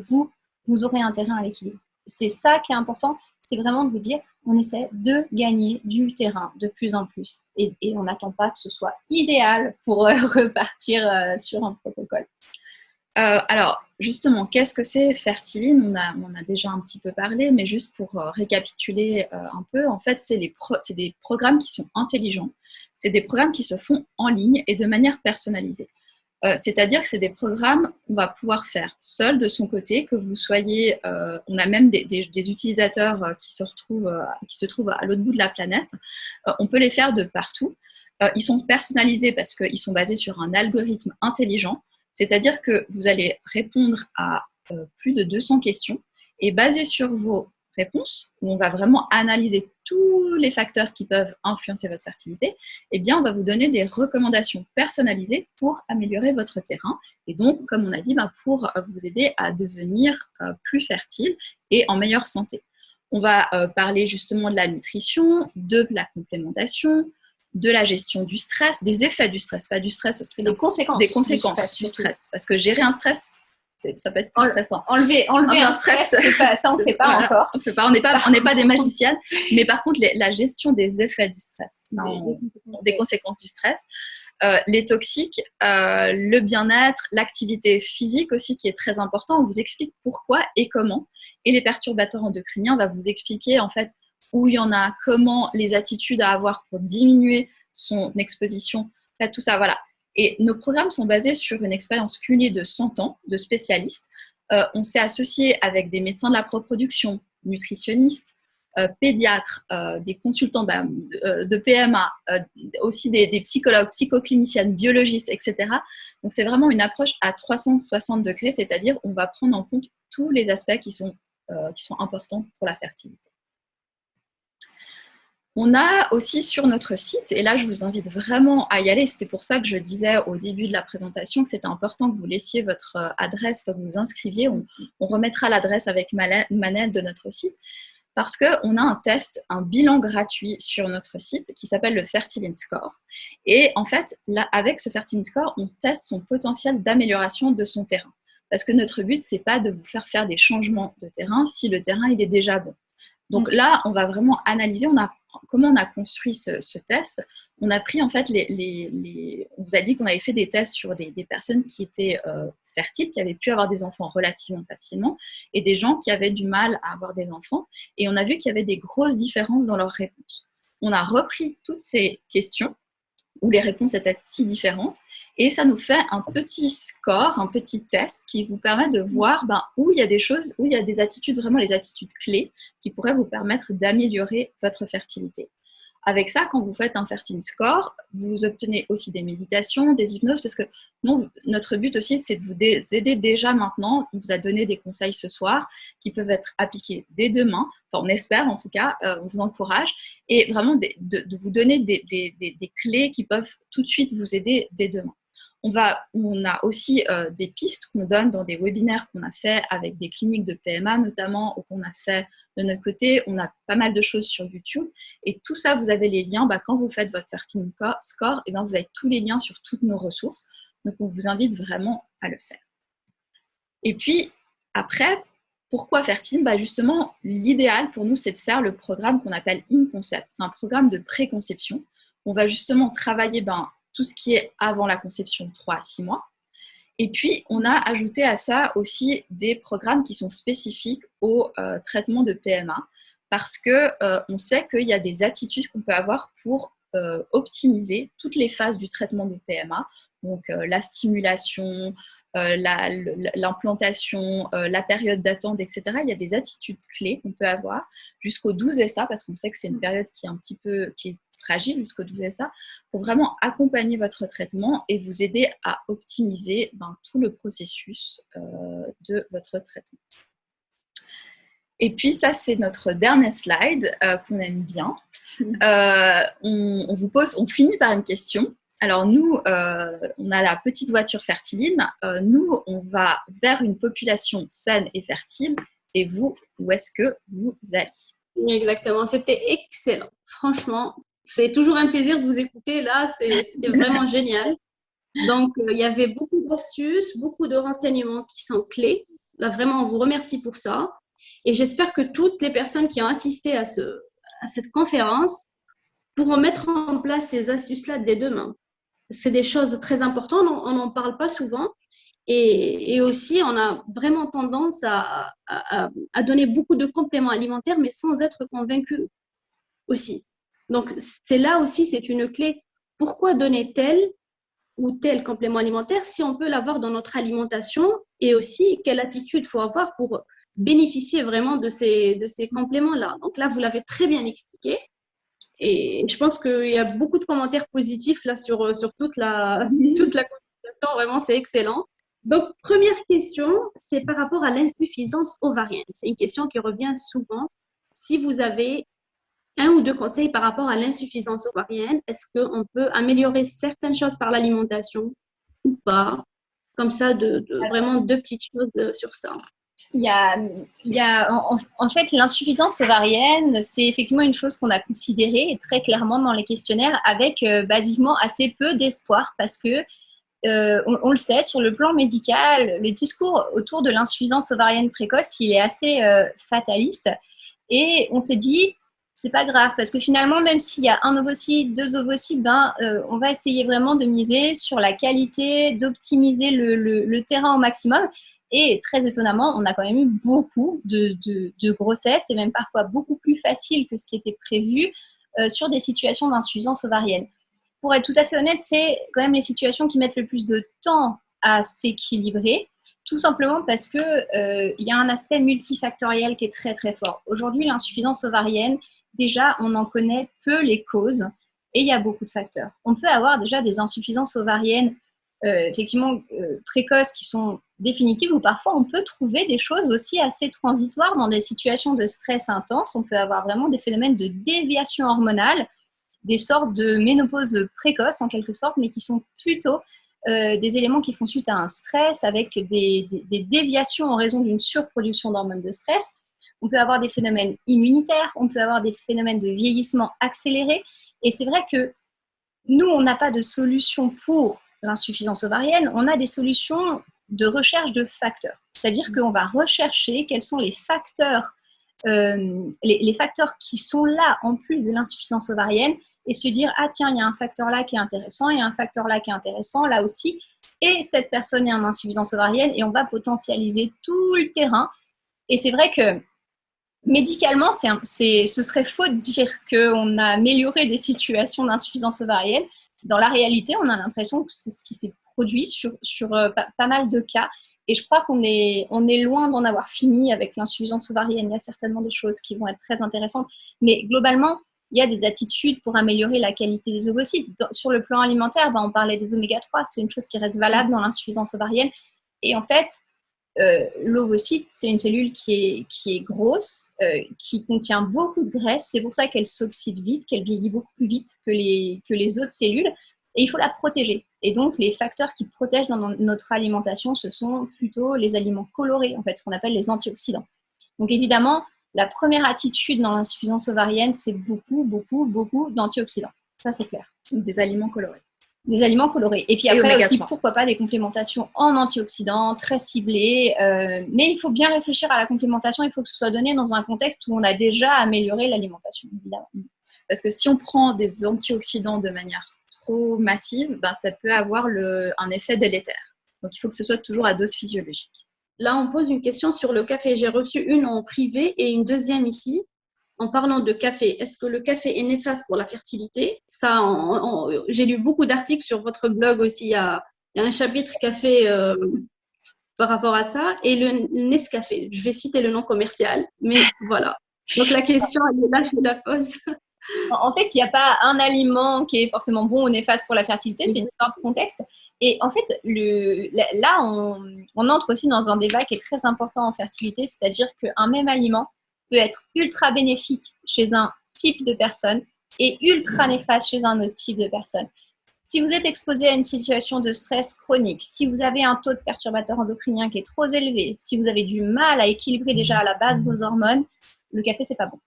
vous aurez un terrain à l'équilibre. C'est ça qui est important, c'est vraiment de vous dire, on essaie de gagner du terrain de plus en plus. Et on n'attend pas que ce soit idéal pour repartir sur un protocole.
Alors, justement, qu'est-ce que c'est Fertiline? On a déjà un petit peu parlé, mais juste pour récapituler un peu, en fait, c'est des programmes qui sont intelligents. C'est des programmes qui se font en ligne et de manière personnalisée. C'est-à-dire que c'est des programmes qu'on va pouvoir faire seul de son côté, que vous soyez, on a même des utilisateurs qui se trouvent à l'autre bout de la planète. On peut les faire de partout. Ils sont personnalisés parce qu'ils sont basés sur un algorithme intelligent, c'est-à-dire que vous allez répondre à plus de 200 questions et basé sur vos réponses, où on va vraiment analyser tous les facteurs qui peuvent influencer votre fertilité, eh bien, on va vous donner des recommandations personnalisées pour améliorer votre terrain et donc, comme on a dit, pour vous aider à devenir plus fertile et en meilleure santé. On va parler justement de la nutrition, de la complémentation, de la gestion du stress, des effets du stress, pas du stress, parce que
des conséquences
du stress, parce que gérer un stress, ça peut être plus stressant.
Enlever un stress, ça on ne fait pas encore.
On n'est pas des magiciennes, mais par contre, la gestion des effets du stress, des conséquences du stress, les toxiques, le bien-être, l'activité physique aussi qui est très important. On vous explique pourquoi et comment. Et les perturbateurs endocriniens, on va vous expliquer en fait où il y en a, comment les attitudes à avoir pour diminuer son exposition, tout ça, voilà. Et nos programmes sont basés sur une expérience cumulée de 100 ans de spécialistes. On s'est associé avec des médecins de la reproduction, nutritionnistes, pédiatres, des consultants de PMA, aussi des psychologues, psychocliniciennes, biologistes, etc. Donc, c'est vraiment une approche à 360 degrés, c'est-à-dire on va prendre en compte tous les aspects qui sont importants pour la fertilité. On a aussi sur notre site, et là je vous invite vraiment à y aller, c'était pour ça que je disais au début de la présentation que c'était important que vous laissiez votre adresse, que vous vous inscriviez, on remettra l'adresse avec Manel de notre site, parce qu'on a un test, un bilan gratuit sur notre site qui s'appelle le Fertile Score. Et en fait, là, avec ce Fertile Score, on teste son potentiel d'amélioration de son terrain. Parce que notre but, c'est pas de vous faire des changements de terrain si le terrain il est déjà bon. Donc là, on va vraiment analyser comment on a construit ce test. On a pris en fait on vous a dit qu'on avait fait des tests sur des personnes qui étaient fertiles, qui avaient pu avoir des enfants relativement facilement, et des gens qui avaient du mal à avoir des enfants. Et on a vu qu'il y avait des grosses différences dans leurs réponses. On a repris toutes ces questions où les réponses étaient si différentes, et ça nous fait un petit score, un petit test qui vous permet de voir où il y a des choses, où il y a des attitudes, vraiment les attitudes clés qui pourraient vous permettre d'améliorer votre fertilité. Avec ça, quand vous faites un Fertile Score, vous obtenez aussi des méditations, des hypnoses, parce que notre but aussi, c'est de vous aider déjà maintenant. On vous a donné des conseils ce soir qui peuvent être appliqués dès demain. Enfin, on espère en tout cas, on vous encourage. Et vraiment de vous donner des clés qui peuvent tout de suite vous aider dès demain. On a aussi des pistes qu'on donne dans des webinaires qu'on a fait avec des cliniques de PMA notamment, ou qu'on a fait de notre côté. On a pas mal de choses sur YouTube. Et tout ça, vous avez les liens. Quand vous faites votre Fertile Score, vous avez tous les liens sur toutes nos ressources. Donc, on vous invite vraiment à le faire. Et puis, après, pourquoi Fertile ? Justement, l'idéal pour nous, c'est de faire le programme qu'on appelle InConcept. C'est un programme de préconception. On va justement travailler tout ce qui est avant la conception, 3 à 6 mois. Et puis, on a ajouté à ça aussi des programmes qui sont spécifiques au traitement de PMA, parce qu'on sait qu'il y a des attitudes qu'on peut avoir pour optimiser toutes les phases du traitement de PMA, donc la stimulation, l'implantation, la période d'attente, etc. Il y a des attitudes clés qu'on peut avoir jusqu'au 12 SA, parce qu'on sait que c'est une période qui est fragile jusqu'au 12 SA, pour vraiment accompagner votre traitement et vous aider à optimiser tout le processus de votre traitement. Et puis ça, c'est notre dernier slide qu'on aime bien. On finit par une question. Alors nous, on a la petite voiture Fertiline. Nous, on va vers une population saine et fertile. Et vous, où est-ce que vous allez ?
Exactement, c'était excellent. Franchement, c'est toujours un plaisir de vous écouter. Là, c'était vraiment génial. Donc, il y avait beaucoup d'astuces, beaucoup de renseignements qui sont clés. Là, vraiment, on vous remercie pour ça. Et j'espère que toutes les personnes qui ont assisté à cette conférence pourront mettre en place ces astuces-là dès demain. C'est des choses très importantes, on n'en parle pas souvent. Et aussi, on a vraiment tendance à donner beaucoup de compléments alimentaires, mais sans être convaincu aussi. Donc, c'est là aussi, c'est une clé. Pourquoi donner tel ou tel complément alimentaire si on peut l'avoir dans notre alimentation, et aussi quelle attitude il faut avoir pour bénéficier vraiment de ces compléments-là. Donc là, vous l'avez très bien expliqué. Et je pense qu'il y a beaucoup de commentaires positifs là sur toute la consultation. Vraiment, c'est excellent. Donc, première question, c'est par rapport à l'insuffisance ovarienne. C'est une question qui revient souvent. Si vous avez 1 ou 2 conseils par rapport à l'insuffisance ovarienne, est-ce qu'on peut améliorer certaines choses par l'alimentation ou pas? Comme ça, vraiment 2 petites choses sur ça.
En fait, l'insuffisance ovarienne, c'est effectivement une chose qu'on a considérée très clairement dans les questionnaires avec basiquement assez peu d'espoir parce que, on le sait, sur le plan médical, le discours autour de l'insuffisance ovarienne précoce, il est assez fataliste. Et on s'est dit, c'est pas grave parce que finalement, même s'il y a 1 ovocyte, 2 ovocytes, on va essayer vraiment de miser sur la qualité, d'optimiser le terrain au maximum. Et très étonnamment, on a quand même eu beaucoup de grossesses et même parfois beaucoup plus faciles que ce qui était prévu sur des situations d'insuffisance ovarienne. Pour être tout à fait honnête, c'est quand même les situations qui mettent le plus de temps à s'équilibrer. Tout simplement parce que y a un aspect multifactoriel qui est très très fort. Aujourd'hui, l'insuffisance ovarienne, déjà, on en connaît peu les causes et il y a beaucoup de facteurs. On peut avoir déjà des insuffisances ovariennes effectivement précoces qui sont définitives ou parfois on peut trouver des choses aussi assez transitoires dans des situations de stress intense. On peut avoir vraiment des phénomènes de déviation hormonale, des sortes de ménopause précoce en quelque sorte, mais qui sont plutôt des éléments qui font suite à un stress avec des déviations en raison d'une surproduction d'hormones de stress. On peut avoir des phénomènes immunitaires, on peut avoir des phénomènes de vieillissement accéléré. Et c'est vrai que nous, on n'a pas de solution pour l'insuffisance ovarienne, on a des solutions de recherche de facteurs. C'est-à-dire qu'on va rechercher quels sont les facteurs qui sont là en plus de l'insuffisance ovarienne et se dire, ah tiens, il y a un facteur là qui est intéressant, il y a un facteur là qui est intéressant, là aussi, et cette personne est en insuffisance ovarienne et on va potentialiser tout le terrain. Et c'est vrai que médicalement, ce serait faux de dire qu'on a amélioré des situations d'insuffisance ovarienne. Dans la réalité, on a l'impression que c'est ce qui s'est produit sur pas mal de cas. Et je crois qu'on est loin d'en avoir fini avec l'insuffisance ovarienne. Il y a certainement des choses qui vont être très intéressantes. Mais globalement, il y a des attitudes pour améliorer la qualité des ovocytes. Sur le plan alimentaire, on parlait des oméga-3, c'est une chose qui reste valable dans l'insuffisance ovarienne. Et en fait, l'ovocyte, c'est une cellule qui est grosse, qui contient beaucoup de graisse. C'est pour ça qu'elle s'oxyde vite, qu'elle vieillit beaucoup plus vite que les autres cellules. Et il faut la protéger. Et donc, les facteurs qui protègent dans notre alimentation, ce sont plutôt les aliments colorés, en fait, ce qu'on appelle les antioxydants. Donc, évidemment, la première attitude dans l'insuffisance ovarienne, c'est beaucoup d'antioxydants. Ça, c'est clair.
Des aliments colorés.
Des aliments colorés. Et puis après aussi, pourquoi pas des complémentations en antioxydants, très ciblées. Mais il faut bien réfléchir à la complémentation. Il faut que ce soit donné dans un contexte où on a déjà amélioré l'alimentation, évidemment.
Parce que si on prend des antioxydants de manière trop massive, ça peut avoir un effet délétère. Donc, il faut que ce soit toujours à dose physiologique.
Là, on pose une question sur le café. J'ai reçu une en privé et une deuxième ici. En parlant de café, est-ce que le café est néfaste pour la fertilité? Ça, j'ai lu beaucoup d'articles sur votre blog aussi. Il y a un chapitre café par rapport à ça. Et le Nescafé, je vais citer le nom commercial, mais voilà. Donc la question, elle est là, je la pose.
En fait, il n'y a pas un aliment qui est forcément bon ou néfaste pour la fertilité, c'est une histoire de contexte. Et en fait, là, on entre aussi dans un débat qui est très important en fertilité, c'est-à-dire qu'un même aliment peut être ultra bénéfique chez un type de personne et ultra néfaste chez un autre type de personne. Si vous êtes exposé à une situation de stress chronique, si vous avez un taux de perturbateur endocrinien qui est trop élevé, si vous avez du mal à équilibrer déjà à la base vos hormones, le café, c'est pas bon.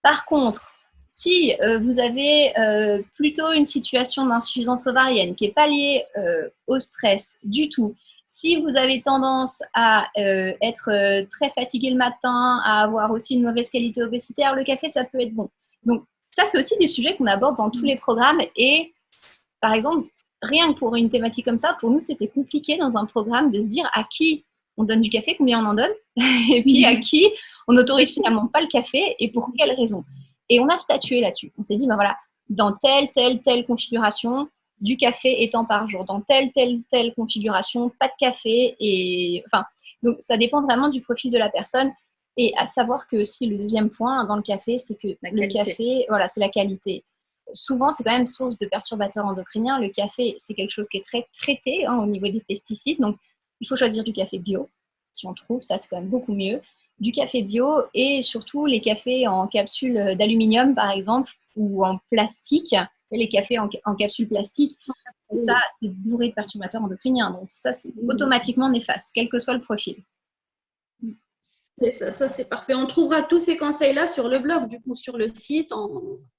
Par contre, si vous avez plutôt une situation d'insuffisance ovarienne qui n'est pas liée au stress du tout, si vous avez tendance à être très fatigué le matin, à avoir aussi une mauvaise qualité obésitaire, le café, ça peut être bon. Donc, ça, c'est aussi des sujets qu'on aborde dans tous les programmes. Et, par exemple, rien que pour une thématique comme ça, pour nous, c'était compliqué dans un programme de se dire à qui on donne du café, combien on en donne, et puis à qui on n'autorise finalement pas le café et pour quelles raisons. Et on a statué là-dessus. On s'est dit, voilà, dans telle configuration, du café étant par jour. Dans telle configuration, pas de café. Donc, ça dépend vraiment du profil de la personne. Et à savoir que aussi, le deuxième point dans le café, c'est que le café, voilà, c'est la qualité. Souvent, c'est quand même source de perturbateurs endocriniens. Le café, c'est quelque chose qui est très traité au niveau des pesticides. Donc, il faut choisir du café bio. Si on trouve, ça, c'est quand même beaucoup mieux. Du café bio et surtout les cafés en capsule d'aluminium, par exemple, ou en plastique. Et les cafés en capsule plastique, ça, c'est bourré de perturbateurs endocriniens. Donc, ça, c'est automatiquement néfaste, quel que soit le profil.
Ça, c'est parfait. On trouvera tous ces conseils-là sur le blog, du coup, sur le site.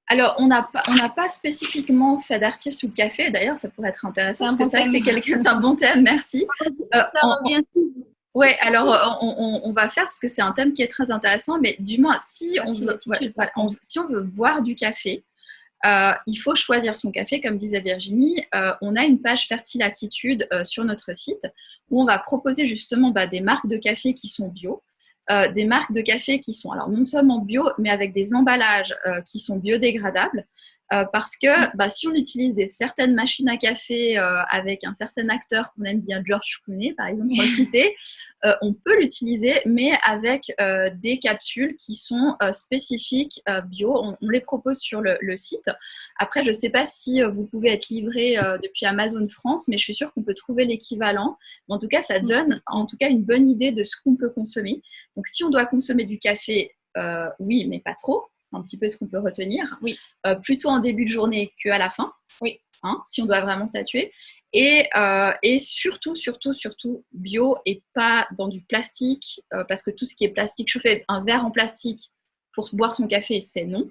Alors, on n'a pas spécifiquement fait d'articles sur le café. D'ailleurs, ça pourrait être intéressant parce que c'est un bon thème. Merci. Oui, alors on va faire parce que c'est un thème qui est très intéressant. Mais du moins, si on veut boire du café, il faut choisir son café, comme disait Virginie. On a une page Fertile Attitude sur notre site où on va proposer justement des marques de café qui sont bio. Des marques de café qui sont alors non seulement bio, mais avec des emballages qui sont biodégradables. Parce que si on utilise certaines machines à café avec un certain acteur qu'on aime bien, George Clooney par exemple, sans le citer, on peut l'utiliser, mais avec des capsules qui sont spécifiques bio. On les propose sur le site. Après, je ne sais pas si vous pouvez être livré depuis Amazon France, mais je suis sûre qu'on peut trouver l'équivalent. En tout cas, ça donne une bonne idée de ce qu'on peut consommer. Donc, si on doit consommer du café, oui, mais pas trop. Un petit peu ce qu'on peut retenir.
Oui.
Plutôt en début de journée qu'à la fin.
Oui.
Si on doit vraiment statuer. Et surtout bio et pas dans du plastique, parce que tout ce qui est plastique chauffé, un verre en plastique pour boire son café, c'est non.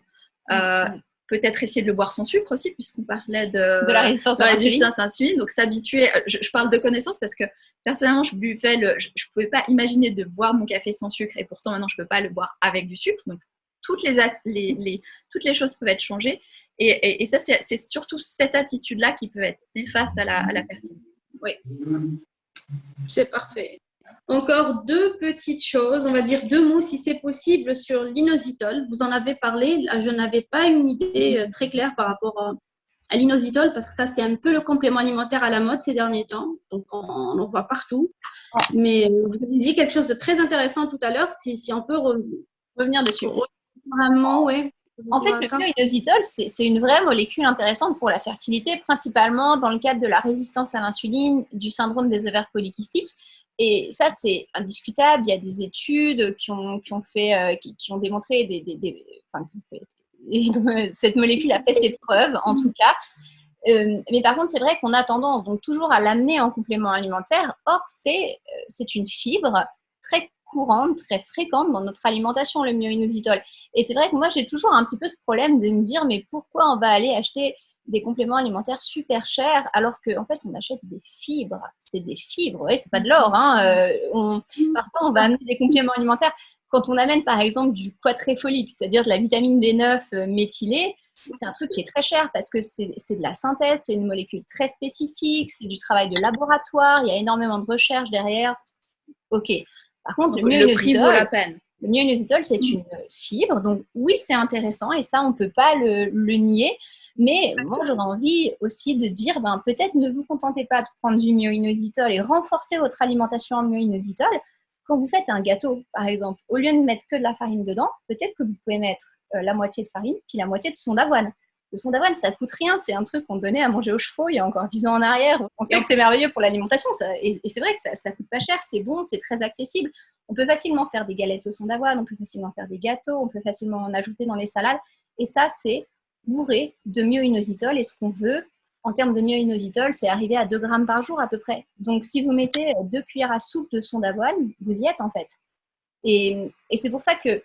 Peut-être essayer de le boire sans sucre aussi, puisqu'on parlait de
la résistance à
l'insuline. Donc s'habituer, je parle de connaissance parce que personnellement, je pouvais pas imaginer de boire mon café sans sucre, et pourtant maintenant, je peux pas le boire avec du sucre. Donc toutes les choses peuvent être changées. Et ça, c'est surtout cette attitude-là qui peut être néfaste à la fertilité.
Oui.
C'est parfait. Encore deux petites choses, on va dire deux mots si c'est possible sur l'inositol. Vous en avez parlé, je n'avais pas une idée très claire par rapport à l'inositol parce que ça, c'est un peu le complément alimentaire à la mode ces derniers temps. Donc, on en voit partout. Mais vous avez dit quelque chose de très intéressant tout à l'heure, si on peut
revenir dessus.
Vraiment, oui.
En fait, le myo-inositol, c'est une vraie molécule intéressante pour la fertilité, principalement dans le cadre de la résistance à l'insuline, du syndrome des ovaires polykystiques. Et ça, c'est indiscutable. Il y a des études qui ont démontré cette molécule a fait ses preuves, en tout cas. Mais par contre, c'est vrai qu'on a tendance donc toujours à l'amener en complément alimentaire. Or, c'est une fibre très courante, très fréquente dans notre alimentation, le myo-inositol. Et c'est vrai que moi, j'ai toujours un petit peu ce problème de me dire, mais pourquoi on va aller acheter des compléments alimentaires super chers alors qu'en fait, on achète des fibres. C'est des fibres, oui, c'est pas de l'or. Parfois, on va amener des compléments alimentaires. Quand on amène, par exemple, du quatrefolique, c'est-à-dire de la vitamine B9 méthylée, c'est un truc qui est très cher parce que c'est de la synthèse, c'est une molécule très spécifique, c'est du travail de laboratoire, il y a énormément de recherche derrière. Ok. Par contre,
le prix vaut la peine.
Le myo-inositol, c'est une fibre. Donc, oui, c'est intéressant et ça, on ne peut pas le nier. Mais moi, j'aurais envie aussi de dire, peut-être ne vous contentez pas de prendre du myo-inositol et renforcer votre alimentation en myo-inositol. Quand vous faites un gâteau, par exemple, au lieu de mettre que de la farine dedans, peut-être que vous pouvez mettre la moitié de farine puis la moitié de son d'avoine. Le son d'avoine, ça coûte rien. C'est un truc qu'on donnait à manger aux chevaux il y a encore 10 ans en arrière. On sait que c'est merveilleux pour l'alimentation. Et c'est vrai que ça coûte pas cher, c'est bon, c'est très accessible. On peut facilement faire des galettes au son d'avoine, on peut facilement faire des gâteaux, on peut facilement en ajouter dans les salades. Et ça, c'est bourré de myo-inositol. Et ce qu'on veut, en termes de myo-inositol, c'est arriver à 2 grammes par jour à peu près. Donc, si vous mettez 2 cuillères à soupe de son d'avoine, vous y êtes en fait. Et c'est pour ça que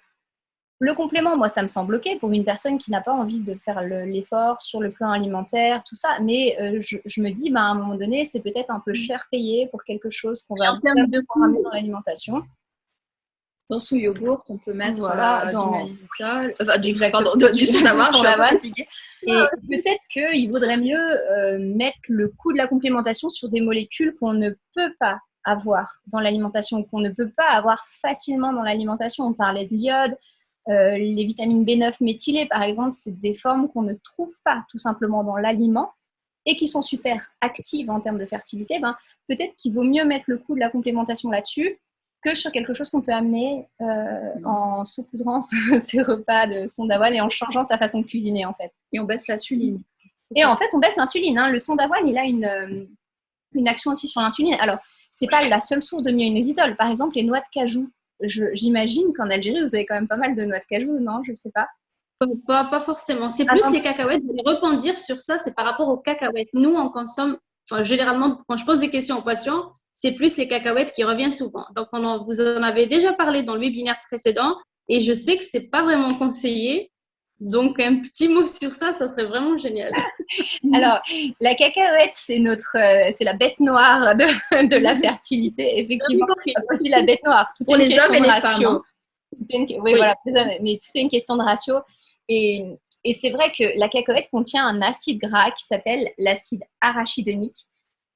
le complément, moi, ça me semble OK pour une personne qui n'a pas envie de faire l'effort sur le plan alimentaire, tout ça. Mais je me dis, à un moment donné, c'est peut-être un peu cher payé pour quelque chose qu'on va pouvoir amener dans l'alimentation.
Dans son yogourt, on peut mettre du myo-inositol, du son d'avoine.
Et peut-être qu'il vaudrait mieux mettre le coût de la complémentation sur des molécules qu'on ne peut pas avoir dans l'alimentation, qu'on ne peut pas avoir facilement dans l'alimentation. On parlait de l'iode, les vitamines B9 méthylées, par exemple, c'est des formes qu'on ne trouve pas tout simplement dans l'aliment et qui sont super actives en termes de fertilité. Peut-être qu'il vaut mieux mettre le coût de la complémentation là-dessus que sur quelque chose qu'on peut amener en saupoudrant ses repas de son d'avoine et en changeant sa façon de cuisiner, en fait.
Et on baisse l'insuline.
Et en fait, on baisse l'insuline. Le son d'avoine, il a une action aussi sur l'insuline. Alors, c'est pas la seule source de myo-inositol. Par exemple, les noix de cajou. J'imagine qu'en Algérie, vous avez quand même pas mal de noix de cajou, non? Je sais pas.
Pas forcément. C'est plus les cacahuètes. Je vais rebondir sur ça. C'est par rapport aux cacahuètes. Nous, on consomme, généralement, quand je pose des questions aux patients, c'est plus les cacahuètes qui reviennent souvent. Donc, vous en avez déjà parlé dans le webinaire précédent et je sais que c'est pas vraiment conseillé. Donc, un petit mot sur ça, ça serait vraiment génial.
Alors, la cacahuète, c'est la bête noire de la fertilité. Effectivement, quand je dis la bête noire,
pour les hommes et les femmes.
Oui, voilà, mais tout est une question de ratio. Et c'est vrai que la cacahuète contient un acide gras qui s'appelle l'acide arachidonique.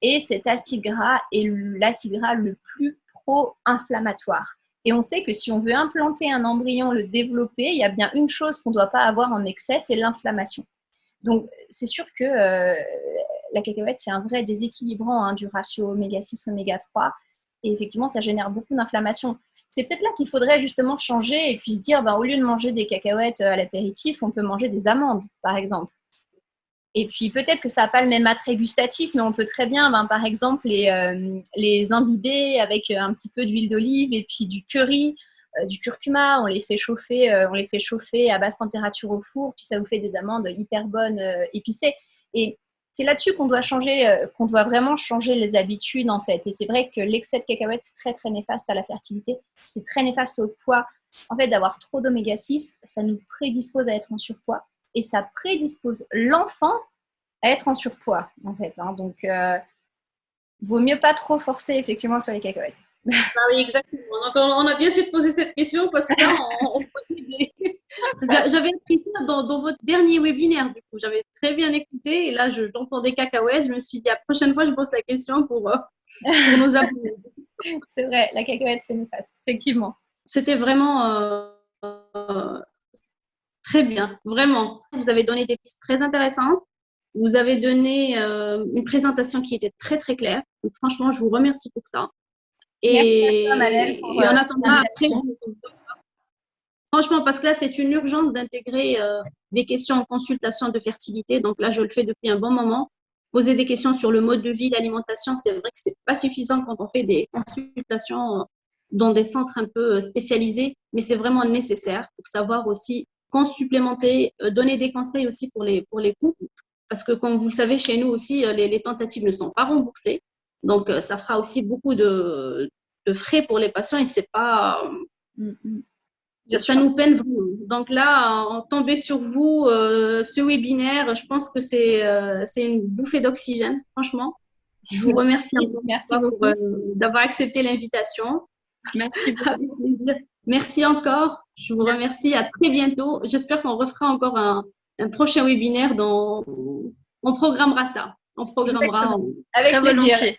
Et cet acide gras est l'acide gras le plus pro-inflammatoire. Et on sait que si on veut implanter un embryon, le développer, il y a bien une chose qu'on ne doit pas avoir en excès, c'est l'inflammation. Donc, c'est sûr que la cacahuète, c'est un vrai déséquilibrant du ratio oméga-6, oméga-3. Et effectivement, ça génère beaucoup d'inflammation. C'est peut-être là qu'il faudrait justement changer et puis se dire, au lieu de manger des cacahuètes à l'apéritif, on peut manger des amandes, par exemple. Et puis peut-être que ça n'a pas le même attrait gustatif, mais on peut très bien, par exemple, les imbiber avec un petit peu d'huile d'olive et puis du curry, du curcuma. On les fait chauffer à basse température au four, puis ça vous fait des amandes hyper bonnes, épicées. Et c'est là-dessus qu'on doit changer, qu'on doit vraiment changer les habitudes en fait. Et c'est vrai que l'excès de cacahuètes, c'est très très néfaste à la fertilité. C'est très néfaste au poids. En fait, d'avoir trop d'oméga-6, ça nous prédispose à être en surpoids. Et ça prédispose l'enfant à être en surpoids, en fait. Donc, vaut mieux pas trop forcer, effectivement, sur les cacahuètes.
Oui, exactement. Donc, on a bien fait de poser cette question parce que là, j'avais appris ça dans votre dernier webinaire, du coup. J'avais très bien écouté et là, j'entends des cacahuètes. Je me suis dit, la prochaine fois, je pose la question pour nos abonnés.
C'est vrai, la cacahuète, c'est néfaste, effectivement.
C'était vraiment très bien, vraiment. Vous avez donné des pistes très intéressantes. Vous avez donné une présentation qui était très, très claire. Donc, franchement, je vous remercie pour ça.
Merci à toi, Manel,
Et on attendra après. Franchement, parce que là, c'est une urgence d'intégrer des questions en consultation de fertilité. Donc là, je le fais depuis un bon moment. Poser des questions sur le mode de vie, l'alimentation, c'est vrai que c'est pas suffisant quand on fait des consultations dans des centres un peu spécialisés, mais c'est vraiment nécessaire pour savoir aussi quand supplémenter, donner des conseils aussi pour les couples. Parce que comme vous le savez, chez nous aussi, les tentatives ne sont pas remboursées. Donc, ça fera aussi beaucoup de frais pour les patients et c'est pas… ça nous peine vraiment. Donc là, tomber sur vous, ce webinaire, je pense que c'est une bouffée d'oxygène, franchement. Je vous remercie d'avoir accepté l'invitation.
Merci beaucoup.
Merci encore. Je vous remercie. À très bientôt. J'espère qu'on refera encore un prochain webinaire. On programmera ça. On programmera.
Avec plaisir.